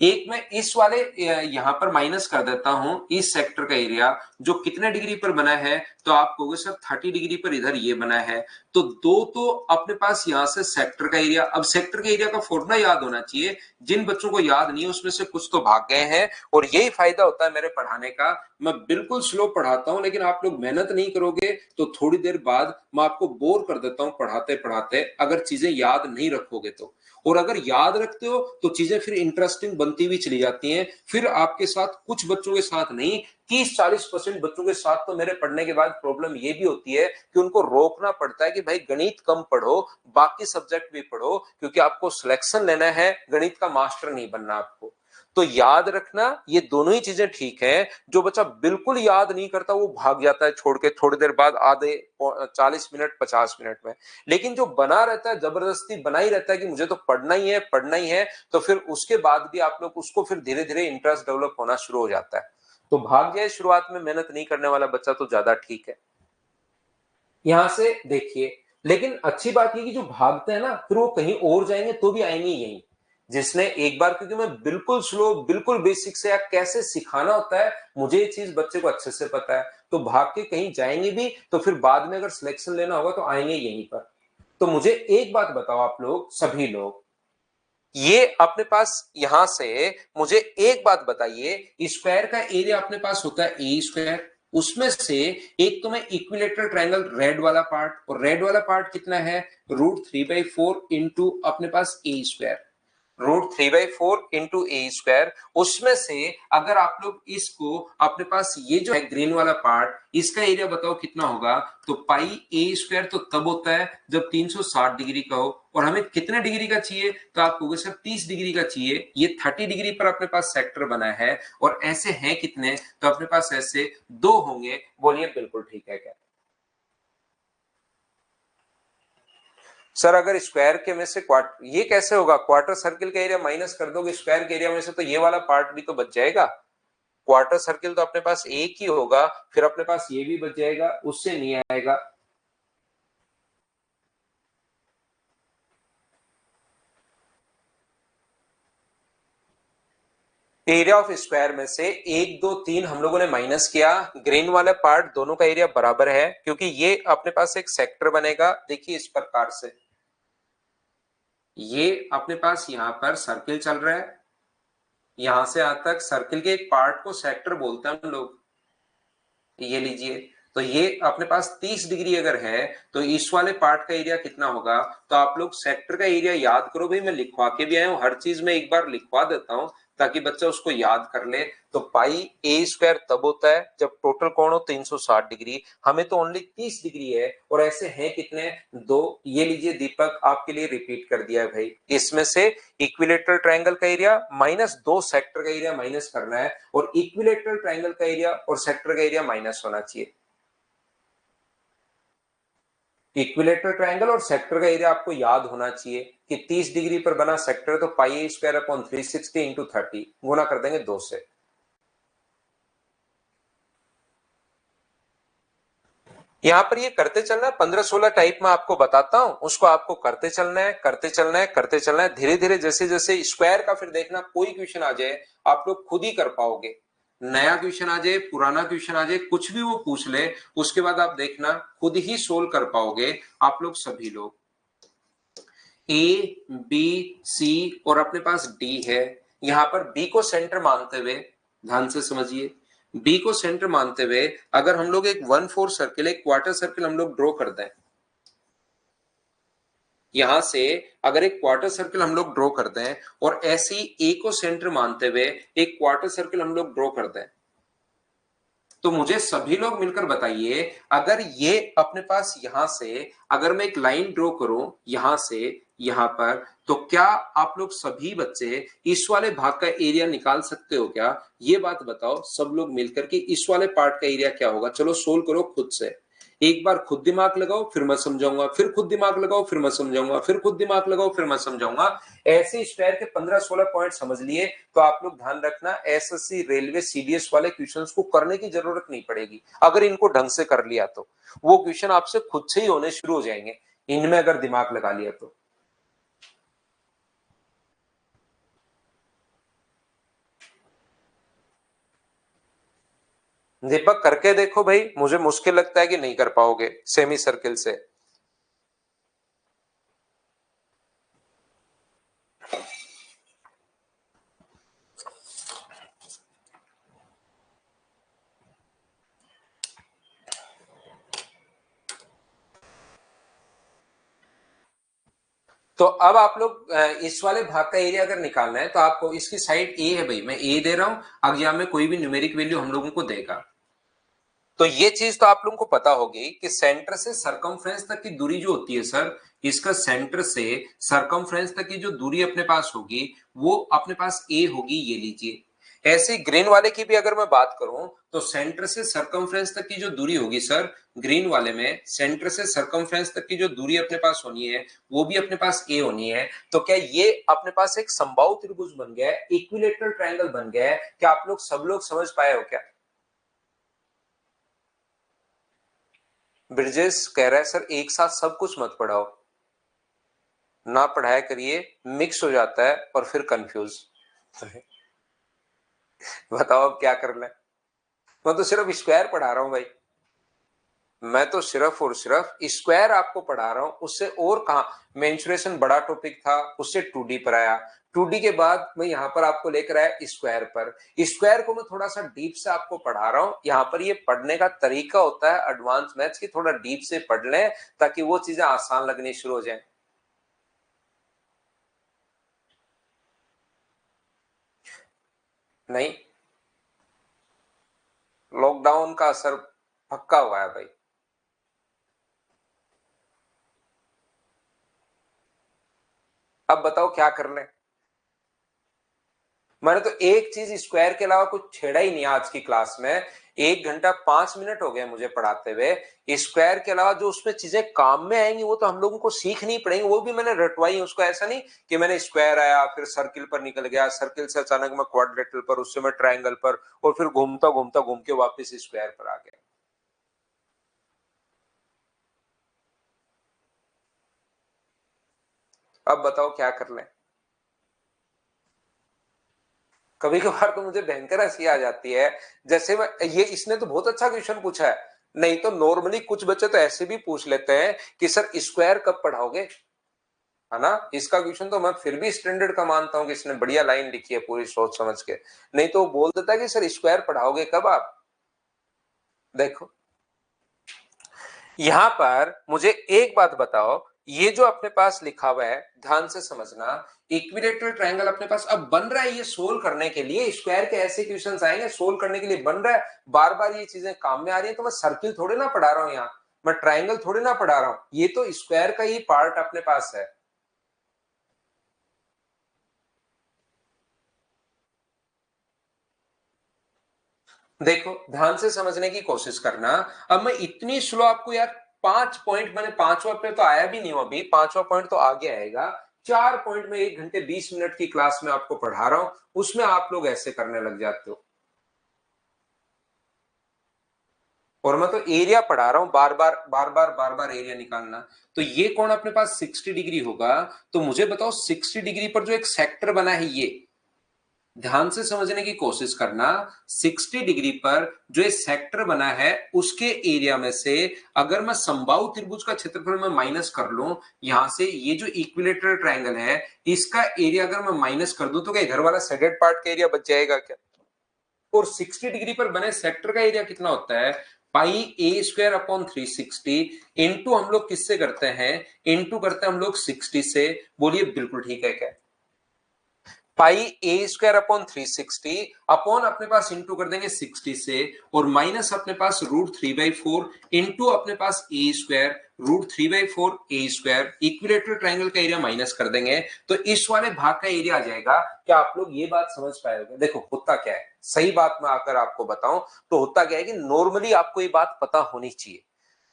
एक मैं इस वाले यहां पर माइनस कर देता हूं इस सेक्टर का एरिया जो कितने डिग्री पर बना है, तो आप कहोगे सर 30 डिग्री पर इधर ये बना है। तो दो तो अपने पास यहां से सेक्टर का एरिया, अब सेक्टर के एरिया का फॉर्मूला याद होना चाहिए, जिन बच्चों को याद नहीं है उसमें से कुछ तो भाग गए हैं, और यही फायदा होता है मेरे पढ़ाने का। मैं बिल्कुल स्लो पढ़ाता हूं, लेकिन आप लोग मेहनत नहीं करोगे तो थोड़ी देर बाद मैं आपको बोर कर देता हूं पढ़ाते पढ़ाते, अगर चीजें याद नहीं रखोगे तो। और अगर याद रखते हो तो चीजें फिर इंटरेस्टिंग बनती हुई चली जाती हैं। फिर आपके साथ कुछ बच्चों के साथ नहीं, 30-40% बच्चों के साथ तो मेरे पढ़ने के बाद प्रॉब्लम ये भी होती है कि उनको रोकना पड़ता है कि भाई गणित कम पढ़ो, बाकी सब्जेक्ट भी पढ़ो, क्योंकि आपको सिलेक्शन लेना है, गणित का मास्टर नहीं बनना आपको। तो याद रखना ये दोनों ही चीजें ठीक है। जो बच्चा बिल्कुल याद नहीं करता वो भाग जाता है छोड़ के थोड़ी देर बाद, आधे 40 मिनट 50 मिनट में। लेकिन जो बना रहता है, जबरदस्ती बना ही रहता है कि मुझे तो पढ़ना ही है पढ़ना ही है, तो फिर उसके बाद भी आप लोग उसको फिर धीरे धीरे इंटरेस्ट डेवलप होना शुरू हो जाता है। तो भाग जाए शुरुआत में मेहनत नहीं करने वाला बच्चा तो ज्यादा ठीक है। यहां से देखिए, लेकिन अच्छी बात ये कि जो भागते हैं ना फिर वो कहीं और जाएंगे तो भी आएंगे यहीं। जिसने एक बार, क्योंकि मैं बिल्कुल स्लो बिल्कुल बेसिक से या कैसे सिखाना होता है मुझे ये चीज बच्चे को अच्छे से पता है, तो भाग के कहीं जाएंगे भी तो फिर बाद में अगर सिलेक्शन लेना होगा तो आएंगे यहीं पर। तो मुझे एक बात बताओ आप लोग सभी लोग, ये अपने पास यहां से मुझे एक बात बताइए, स्क्वायर का एरिया अपने पास होता है a², उसमें से एक तो मैं इक्विलेटरल ट्रायंगल रेड वाला पार्ट, और रेड वाला पार्ट कितना है √3/4 इंटू अपने पास a², √3/4 इंटू a²। उसमें से अगर आप लोग इसको अपने पास ये जो है ग्रीन वाला पार्ट, इसका एरिया बताओ कितना होगा, तो πa² तो तब होता है जब 360 डिग्री का हो, और हमें कितने डिग्री का चाहिए, तो आप कहोगे सर 30 डिग्री का चाहिए। ये 30 डिग्री पर अपने पास सेक्टर बना है, और ऐसे हैं कितने, तो अपने पास ऐसे दो होंगे। बोलिए बिल्कुल ठीक है क्या। सर अगर स्क्वायर के में से क्वार्टर, ये कैसे होगा? क्वार्टर सर्किल का एरिया माइनस कर दोगे स्क्वायर के एरिया में से तो ये वाला पार्ट भी तो बच जाएगा। क्वार्टर सर्किल तो अपने पास एक ही होगा, फिर अपने पास ये भी बच जाएगा, उससे नहीं आएगा। एरिया ऑफ स्क्वायर में से 1 2 3 हम लोगों ने माइनस किया, ग्रीन वाला पार्ट दोनों का एरिया बराबर है, क्योंकि ये अपने पास एक सेक्टर बनेगा। देखिए इस प्रकार से, ये अपने पास यहां पर सर्किल चल रहा है, यहां से यहां तक सर्किल के एक पार्ट को सेक्टर बोलते हैं हम लोग। ये लीजिए, तो ये अपने पास 30 डिग्री अगर है तो इस वाले पार्ट का एरिया कितना होगा? तो आप लोग सेक्टर का एरिया याद करो भाई, मैं लिखवा के भी आया हूं, हर चीज में एक बार लिखवा देता हूं ताकि बच्चा उसको याद कर ले। तो पाई ए स्क्वायर तब होता है जब टोटल कोण हो 360 डिग्री, हमें तो ओनली 30 डिग्री है, और ऐसे हैं कितने? दो। ये लीजिए दीपक, आपके लिए रिपीट कर दिया है भाई, इसमें से इक्विलेटरल ट्रायंगल का एरिया माइनस 2 सेक्टर का एरिया माइनस करना है, और इक्विलेटरल ट्रायंगल का एरिया और सेक्टर का एरिया माइनस होना चाहिए। इक्विलेटरल ट्रायंगल और सेक्टर का एरिया आपको याद होना चाहिए कि 30 डिग्री पर बना सेक्टर तो पाई ए स्क्वायर अपॉन 360 इंटू 30 गुना कर देंगे 2 से। यहां पर ये करते चलना है, 15-16 टाइप में आपको बताता हूं, उसको आपको करते चलना है, करते चलना है, करते चलना है धीरे धीरे। जैसे जैसे स्क्वायर का फिर देखना, कोई क्वेश्चन आ जाए आप लोग खुद ही कर पाओगे, नया क्वेश्चन आ जाए, पुराना क्वेश्चन आ जाए, कुछ भी वो पूछ ले, उसके बाद आप देखना खुद ही सोल्व कर पाओगे आप लोग सभी लोग। ए बी सी और अपने पास डी है, यहां पर बी को सेंटर मानते हुए, ध्यान से समझिए, बी को सेंटर मानते हुए अगर हम लोग एक 1/4 सर्किल, एक क्वार्टर सर्किल हम लोग ड्रॉ कर दें, यहां से अगर एक क्वार्टर सर्किल हम लोग ड्रॉ कर दें और ऐसे ही ए को सेंटर मानते हुए एक क्वार्टर सर्किल हम लोग ड्रॉ कर दें, तो मुझे सभी लोग मिलकर बताइए, अगर ये अपने पास यहां से अगर मैं एक लाइन ड्रॉ करूं यहां से यहां पर, तो क्या आप लोग सभी बच्चे इस वाले भाग का एरिया निकाल सकते हो क्या? ये बात बताओ सब लोग मिलकर के, इस वाले पार्ट का एरिया क्या होगा? चलो सोल्व करो खुद से, एक बार खुद दिमाग लगाओ फिर मैं समझाऊंगा, फिर खुद दिमाग लगाओ फिर मैं समझाऊंगा, फिर खुद दिमाग लगाओ फिर मैं समझाऊंगा। ऐसे स्क्वायर के 15-16 पॉइंट समझ लिए तो आप लोग ध्यान रखना, एसएससी रेलवे सीडीएस वाले क्वेश्चंस को करने की जरूरत नहीं पड़ेगी। अगर इनको ढंग से कर लिया तो वो क्वेश्चन आपसे खुद से ही होने शुरू हो जाएंगे, इनमें अगर दिमाग लगा लिया तो। दीपक करके देखो भाई, मुझे मुश्किल लगता है कि नहीं कर पाओगे सेमी सर्किल से। तो अब आप लोग इस वाले भाग का एरिया अगर निकालना है तो आपको इसकी साइड ए है भाई, मैं ए दे रहा हूं, एग्जाम में कोई भी न्यूमेरिक वैल्यू हम लोगों को देगा। तो ये चीज तो आप लोगों को पता होगी कि सेंटर से सरकमफ्रेंस तक की दूरी जो होती है सर, इसका सेंटर से सरकमफ्रेंस तक की जो दूरी अपने पास होगी वो अपने पास ए होगी, ये लीजिए। ऐसे ग्रीन वाले की भी अगर मैं बात करूं तो सेंटर से सरकमफ्रेंस तक की जो दूरी होगी सर, ग्रीन वाले में सेंटर से सरकमफ्रेंस तक की जो दूरी अपने पास होनी है वो भी अपने पास ए होनी है। तो क्या ये अपने पास एक समबाहु त्रिभुज बन गया है, इक्विलेटरल ट्रायंगल बन गया है? क्या आप लोग सब लोग समझ पाए हो क्या? ब्रिजेश कह रहा है सर एक साथ सब कुछ मत पढ़ाओ, ना पढ़ाया करिए, मिक्स हो जाता है और फिर कंफ्यूज। बताओ अब क्या कर लें? मैं तो सिर्फ स्क्वायर पढ़ा रहा हूं भाई, मैं तो सिर्फ और सिर्फ स्क्वायर आपको पढ़ा रहा हूं, उससे और कहां। मेंसुरेशन बड़ा टॉपिक था, उससे 2D पर आया, 2D के बाद मैं यहां पर आपको लेकर आया स्क्वायर पर। स्क्वायर को मैं थोड़ा सा डीप से आपको पढ़ा रहा हूं, यहां पर ये पढ़ने का तरीका होता है एडवांस मैथ्स की, थोड़ा डीप से पढ़ लें ताकि वो चीजें आसान लगनी शुरू हो जाए। नहीं, लॉकडाउन का असर पक्का हुआ है भाई। अब बताओ क्या कर ले? मैंने तो एक चीज स्क्वायर के अलावा कुछ छेड़ा ही नहीं आज की क्लास में। 1 घंटा 5 मिनट हो गए मुझे पढ़ाते हुए। स्क्वायर के अलावा जो उसमें चीजें काम में आएंगी वो तो हम लोगों को सीखनी पड़ेंगी, वो भी मैंने रटवाई उसको। ऐसा नहीं कि मैंने स्क्वायर आया फिर सर्किल पर निकल गया, सर्किल से अचानक मैं क्वाड्रेटल पर, उससे मैं ट्रायंगल पर, और फिर घूमता घूमता घूम के वापस स्क्वायर पर आ गया। अब बताओ क्या कर लें। कभी कभार तो मुझे भयंकर हंसी आ जाती है। जैसे मैं ये, इसने तो बहुत अच्छा क्वेश्चन पूछा है। नहीं तो नॉर्मली कुछ बच्चे तो ऐसे भी पूछ लेते हैं कि सर स्क्वायर कब पढ़ाओगे, है ना। इसका क्वेश्चन तो मैं फिर भी स्टैंडर्ड का मानता हूं कि इसने बढ़िया लाइन लिखी है पूरी सोच समझ के। नहीं तो बोल देता है कि सर स्क्वायर पढ़ाओगे कब आप। देखो यहां पर मुझे एक बात बताओ, ये जो अपने पास लिखा हुआ है ध्यान से समझना, इक्विलेटरल ट्रायंगल अपने पास अब बन रहा है, ये सोल्व करने के लिए स्क्वायर के ऐसे क्वेश्चंस आएंगे सोल्व करने के लिए बन रहा है। बार बार ये चीजें काम में आ रही है, तो मैं सर्किल थोड़े ना पढ़ा रहा हूं यहाँ, मैं ट्रायंगल थोड़े ना पढ़ा रहा हूं, ये तो स्क्वायर का ही पार्ट अपने पास है। देखो ध्यान से समझने की कोशिश करना। अब मैं इतनी स्लो आपको यार 5 पॉइंट, मैंने पांचवा पे तो आया भी नहीं हूं अभी, पांचवा पॉइंट तो आगे आएगा। 4 पॉइंट में 1 घंटे 20 मिनट की क्लास में आपको पढ़ा रहा हूं, उसमें आप लोग ऐसे करने लग जाते हो। और मैं तो एरिया पढ़ा रहा हूं, बार बार बार बार बार बार एरिया निकालना। तो ये कौन अपने पास 60 डिग्री होगा। तो मुझे बताओ 60 डिग्री पर जो एक सेक्टर बना है, ये ध्यान से समझने की कोशिश करना। 60 डिग्री पर जो ये सेक्टर बना है उसके एरिया में से अगर मैं समबाहु त्रिभुज का क्षेत्रफल में माइनस कर लूं, यहां से ये जो इक्विलेटरल ट्रायंगल है इसका एरिया अगर मैं माइनस कर दूं, तो क्या इधर वाला सेडेड पार्ट का एरिया बच जाएगा क्या। और 60 डिग्री पर बने सेक्टर का एरिया कितना होता है, pi A square upon 360। Into हम लोग किससे करते हैं, इंटू करते हैं हम लोग 60 से। बोलिए बिल्कुल ठीक है क्या। पाई ए स्क्वायर अपॉन 360 अपॉन अपने पास इंटू कर देंगे 60 से, और माइनस अपने पास √3/4 इंटू अपने पास ए स्क्वायर √3/4 ए स्क्वायर, इक्विलेटरल ट्रायंगल का एरिया माइनस कर देंगे तो इस वाले भाग का एरिया आ जाएगा। क्या आप लोग ये बात समझ पाएंगे। देखो होता क्या है, सही बात में अगर आपको बताऊं तो होता क्या है कि नॉर्मली आपको ये बात पता होनी चाहिए,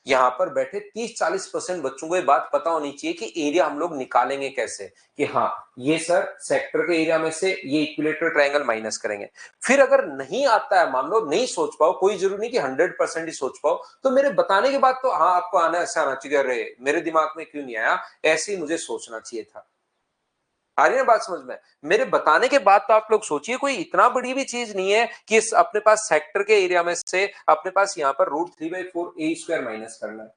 यहाँ पर बैठे 30-40% बच्चों को ये बात पता होनी चाहिए कि एरिया हम लोग निकालेंगे कैसे। कि हाँ ये सर सेक्टर के एरिया में से ये इक्विलेटरल ट्रायंगल माइनस करेंगे। फिर अगर नहीं आता है, मान लो नहीं सोच पाओ, कोई जरूरी नहीं कि 100% ही सोच पाओ, तो मेरे बताने के बाद तो हाँ आपको आना ऐसा आना चाहिए, अरे मेरे दिमाग में क्यों नहीं आया, ऐसे ही मुझे सोचना चाहिए था। आ रही है बात समझ में। मेरे बताने के बाद तो आप लोग सोचिए, कोई इतना बड़ी भी चीज नहीं है कि इस अपने पास सेक्टर के एरिया में से अपने पास यहाँ पर √3/4 ए स्क्वायर माइनस करना है।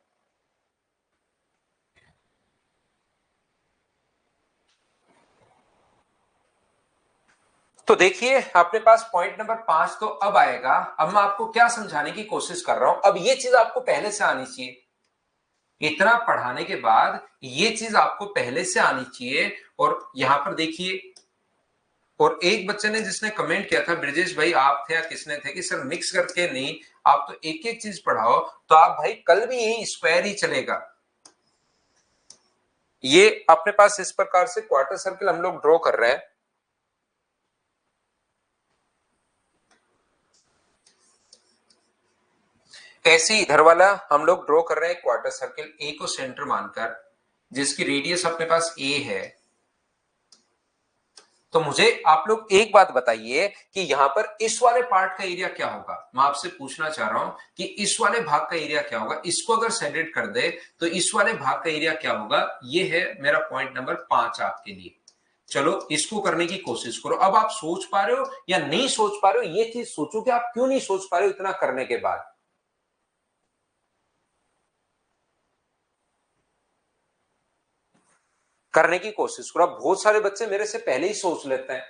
तो देखिए अपने पास पॉइंट नंबर 5 तो अब आएगा। अब मैं आपको क्या समझाने की कोशिश कर रहा हूं, अब ये चीज आपको पहले से आनी चाहिए, इतना पढ़ाने के बाद ये चीज आपको पहले से आनी चाहिए। और यहां पर देखिए, और एक बच्चे ने जिसने कमेंट किया था, ब्रिजेश भाई आप थे या किसने थे, कि सर मिक्स करके नहीं, आप तो एक एक चीज पढ़ाओ। तो आप भाई कल भी यही स्क्वायर ही चलेगा। ये अपने पास इस प्रकार से क्वार्टर सर्किल हम लोग ड्रॉ कर रहे हैं। ऐसे ही इधर वाला हम लोग ड्रॉ कर रहे हैं क्वार्टर सर्किल ए को सेंटर मानकर, जिसकी रेडियस अपने पास ए है। तो मुझे आप लोग एक बात बताइए कि यहां पर इस वाले पार्ट का एरिया क्या होगा। मैं आपसे पूछना चाह रहा हूं कि इस वाले भाग का एरिया क्या होगा, इसको अगर सेपरेट कर दे तो इस वाले भाग का एरिया क्या होगा। ये है मेरा पॉइंट नंबर 5 आपके लिए। चलो इसको करने की कोशिश करो। अब आप सोच पा रहे हो या नहीं सोच पा रहे हो, ये चीज सोचो कि आप क्यों नहीं सोच पा रहे हो इतना करने के बाद। करने की कोशिश करो। अब बहुत सारे बच्चे मेरे से पहले ही सोच लेते हैं।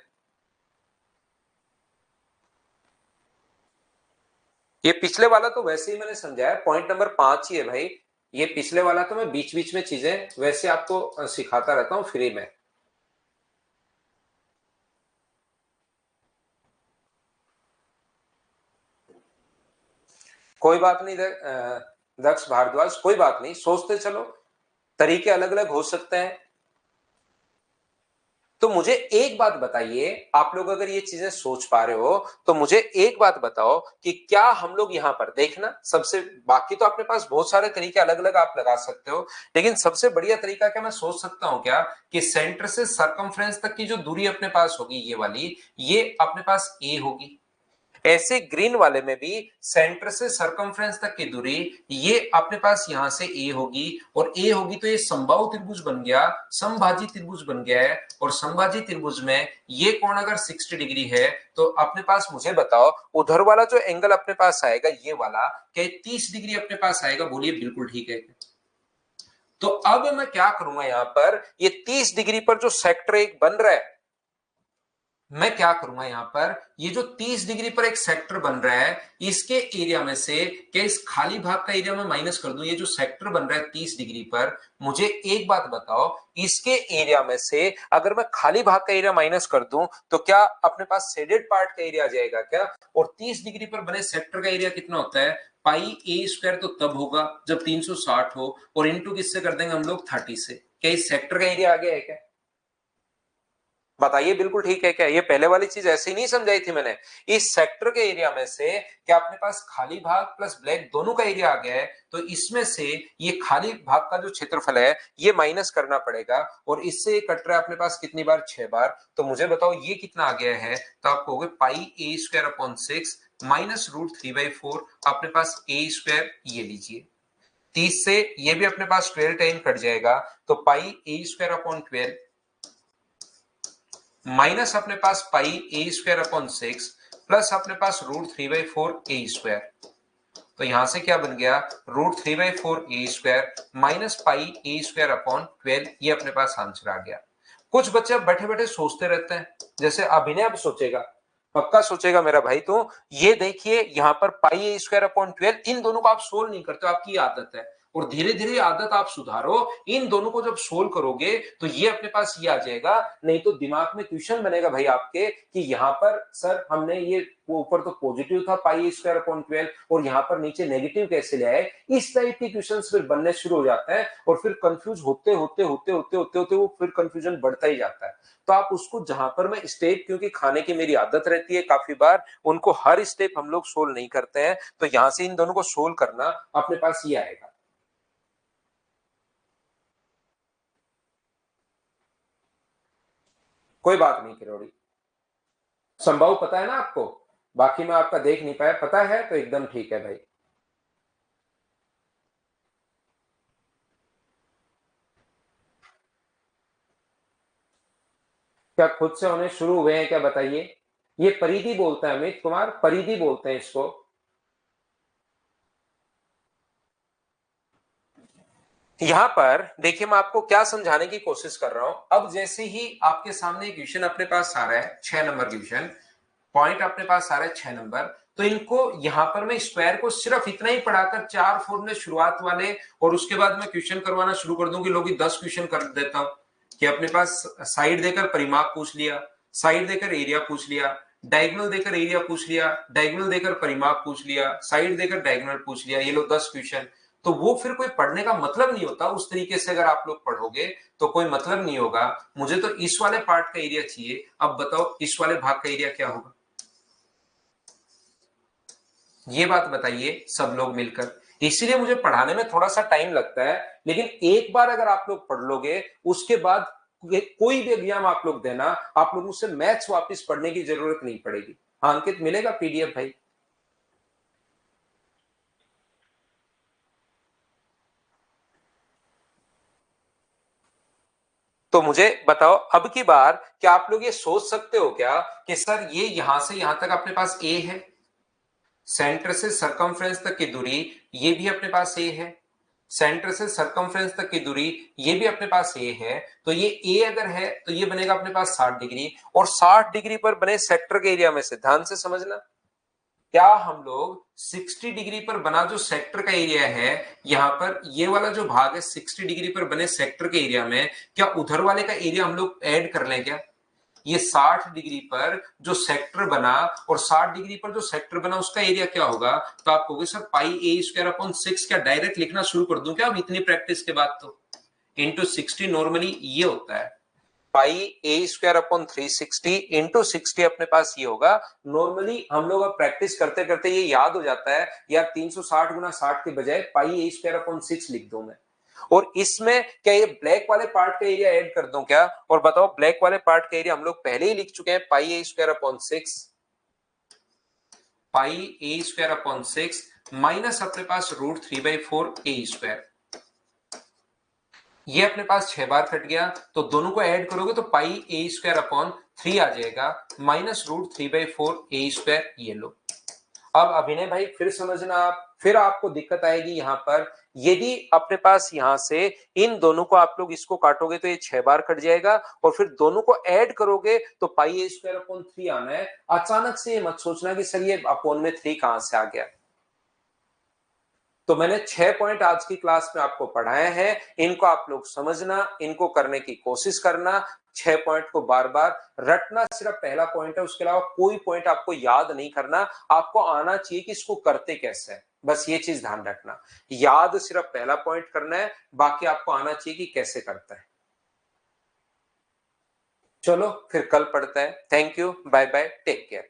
ये पिछले वाला तो वैसे ही मैंने समझाया, पॉइंट नंबर 5 ही है भाई। ये पिछले वाला तो मैं बीच बीच में चीजें वैसे आपको सिखाता रहता हूं फ्री में। कोई बात नहीं दक्ष भारद्वाज, कोई बात नहीं, सोचते चलो, तरीके अलग अलग हो सकते हैं। तो मुझे एक बात बताइए, आप लोग अगर ये चीजें सोच पा रहे हो तो मुझे एक बात बताओ कि क्या हम लोग यहां पर देखना सबसे, बाकी तो अपने पास बहुत सारे तरीके अलग अलग आप लगा सकते हो, लेकिन सबसे बढ़िया तरीका क्या मैं सोच सकता हूं क्या कि सेंटर से सरकमफ्रेंस तक की जो दूरी अपने पास होगी ये वाली, ये अपने पास ए होगी। ऐसे ग्रीन वाले में भी सेंटर से सरकमफ्रेंस तक की दूरी ये अपने पास यहां से ए होगी, और ए होगी तो ये समबाहु त्रिभुज बन गया, समभाजी त्रिभुज बन गया है। और समभाजी त्रिभुज में ये कोण अगर 60 डिग्री है तो अपने पास, मुझे बताओ उधर वाला जो एंगल अपने पास आएगा ये वाला, क्या 30 डिग्री अपने पास आएगा? बोलिए बिल्कुल ठीक है। तो अब मैं क्या करूंगा, यहां पर ये 30 डिग्री पर जो सेक्टर एक बन रहा है, मैं क्या करूंगा यहां पर, ये जो 30 डिग्री पर एक सेक्टर बन रहा है इसके एरिया में से क्या इस खाली भाग का एरिया में माइनस कर दूं? ये जो सेक्टर बन रहा है 30 डिग्री पर, मुझे एक बात बताओ, इसके एरिया में से अगर मैं खाली भाग का एरिया माइनस कर दूं तो क्या अपने पास शेडेड पार्ट का एरिया आ जाएगा क्या? और 30 डिग्री पर बने सेक्टर का एरिया कितना होता है? पाई ए स्क्वायर तो तब होगा जब 360 हो, और इंटू किससे कर देंगे हम लोग? 30 से। क्या इस सेक्टर का एरिया आ गया है क्या? बताइए बिल्कुल ठीक है क्या? ये पहले वाली चीज ऐसे ही नहीं समझाई थी मैंने। इस सेक्टर के एरिया में से क्या अपने पास खाली भाग प्लस ब्लैक दोनों का एरिया आ गया है, तो इसमें से ये खाली भाग का जो क्षेत्रफल है ये माइनस करना पड़ेगा, और इससे ये कट रहा है अपने पास कितनी बार? 6 बार। तो मुझे बताओ ये कितना आ गया है? तो आप कहोगे पाई A square upon 6 minus root 3/4, अपने पास ए स्क्वायर ये लीजिए, 30 से ये भी अपने पास 12 टाइम कट जाएगा, तो पाई ए स्क्वायर अपॉन 12 माइनस अपने पास पाई ए स्क्वायर अपॉन 6 प्लस अपने पास रूट 3/4 ए स्क्वायर। तो यहां से क्या बन गया? Root 3/4 A square minus pi A square upon 12, ये अपने पास आंसर आ गया। कुछ बच्चे अब बैठे बैठे सोचते रहते हैं, जैसे अभिनय अब सोचेगा, पक्का सोचेगा मेरा भाई, तो ये देखिए यहां पर पाई ए स्क्वायर अपॉन 12, इन दोनों को आप सोल्व नहीं करते, आपकी आदत है, और धीरे धीरे आदत आप सुधारो, इन दोनों को जब सोल्व करोगे तो ये अपने पास ये आ जाएगा। नहीं तो दिमाग में क्वेश्चन बनेगा भाई आपके कि यहाँ पर सर हमने ये ऊपर तो पॉजिटिव था पाई स्क्वायर अपॉन 12 और यहाँ पर नीचे नेगेटिव कैसे ले आए? इस टाइप के क्वेश्चंस फिर बनने शुरू हो जाते हैं, और फिर कंफ्यूज होते होते होते होते होते होते वो फिर कंफ्यूजन बढ़ता ही जाता है। तो आप उसको जहां पर मैं स्टेप, क्योंकि खाने की मेरी आदत रहती है काफी बार, उनको हर स्टेप हम लोग सोल्व नहीं करते हैं, तो यहां से इन दोनों को सोल्व करना अपने पास ये आएगा। कोई बात नहीं किरोड़ी, संभव पता है ना आपको, बाकी मैं आपका देख नहीं पाया, पता है तो एकदम ठीक है भाई। क्या खुद से होने शुरू हुए हैं क्या? बताइए। ये परिधि बोलते हैं अमित कुमार, परिधि बोलते हैं इसको। यहां पर देखिए मैं आपको क्या समझाने की कोशिश कर रहा हूं। अब जैसे ही आपके सामने क्वेश्चन अपने पास आ रहा है 6 नंबर क्वेश्चन, पॉइंट अपने पास आ रहा है 6 नंबर, तो इनको यहां पर मैं स्क्वायर को सिर्फ इतना ही पढ़ाकर 4 फॉर्मूले शुरुआत वाले, और उसके बाद मैं क्वेश्चन करवाना शुरू कर दूं कि लोग 10 क्वेश्चन कर देता हूं कि अपने पास साइड देकर परिमाप पूछ लिया, साइड देकर एरिया पूछ लिया, डायगोनल देकर एरिया पूछ लिया, डायगोनल देकर परिमाप पूछ लिया, साइड देकर डायगोनल पूछ लिया, ये लो 10 क्वेश्चन। तो वो फिर कोई पढ़ने का मतलब नहीं होता। उस तरीके से अगर आप लोग पढ़ोगे तो कोई मतलब नहीं होगा। मुझे तो इस वाले पार्ट का एरिया चाहिए। अब बताओ इस वाले भाग का एरिया क्या होगा? ये बात बताइए सब लोग मिलकर। इसीलिए मुझे पढ़ाने में थोड़ा सा टाइम लगता है, लेकिन एक बार अगर आप लोग पढ़ लोगे उसके बाद कोई भी एग्जाम आप लोग देना, आप लोगों से मैथ्स वापस पढ़ने की जरूरत नहीं पड़ेगी। हाँ अंकित, मिलेगा पीडीएफ भाई? तो मुझे बताओ अब की बार क्या आप लोग ये सोच सकते हो क्या कि सर ये यहां से यहां तक अपने पास ए है, सेंटर से सरकमफ्रेंस तक की दूरी ये भी अपने पास ए है, सेंटर से सरकमफ्रेंस तक की दूरी ये भी अपने पास ए है, तो ये ए अगर है तो ये बनेगा अपने पास 60 डिग्री, और 60 डिग्री पर बने सेक्टर के एरिया में से ध्यान से समझना, क्या हम लोग 60 डिग्री पर बना जो सेक्टर का एरिया है, यहां पर ये वाला जो भाग है 60 डिग्री पर बने सेक्टर के एरिया में, क्या उधर वाले का एरिया हम लोग ऐड कर लें क्या? ये 60 डिग्री पर जो सेक्टर बना और 60 डिग्री पर जो सेक्टर बना उसका एरिया क्या होगा? तो आप कहोगे sir pi A square upon 6, क्या डायरेक्ट लिखना शुरू कर दूं क्या अब इतनी प्रैक्टिस के बाद? तो इंटू 60 नॉर्मली ये होता है, pi A square upon 360 into 60 अपने पास ये होगा। नॉर्मली हम लोग अब प्रैक्टिस करते करते ये याद हो जाता है यार 360 गुना 60 के बजाय पाई ए स्क्वायर अपॉन 6 लिख दूं मैं। और इसमें क्या ये ब्लैक वाले पार्ट का एरिया ऐड कर दूं क्या? और बताओ ब्लैक वाले पार्ट का एरिया हम लोग पहले ही लिख चुके हैं, पाई A square upon 6, pi A square upon 6 minus अपने पास √3/4 ए स्क्वायर। ये अपने पास 6 बार कट गया तो दोनों को ऐड करोगे तो पाई ए स्क्वायर अपॉन 3 आ जाएगा माइनस √3/4 ए स्क्वायर। ये लो। अब अभिनय भाई फिर समझना आप, फिर आपको दिक्कत आएगी यहां पर, यदि अपने पास यहां से इन दोनों को आप लोग इसको काटोगे तो ये 6 बार कट जाएगा और फिर दोनों को ऐड करोगे तो पाई ए स्क्वायर अपॉन 3 आना है। अचानक से ये मत सोचना कि सर ये अपॉन में 3 कहां से आ गया। तो मैंने 6 पॉइंट आज की क्लास में आपको पढ़ाए हैं, इनको आप लोग समझना, इनको करने की कोशिश करना। 6 पॉइंट को बार बार रटना सिर्फ पहला पॉइंट है, उसके अलावा कोई पॉइंट आपको याद नहीं करना। आपको आना चाहिए कि इसको करते कैसे है, बस ये चीज ध्यान रखना। याद सिर्फ पहला पॉइंट करना है, बाकी आपको आना चाहिए कि कैसे करता है। चलो फिर कल पढ़ते हैं। Thank you, bye bye, take care.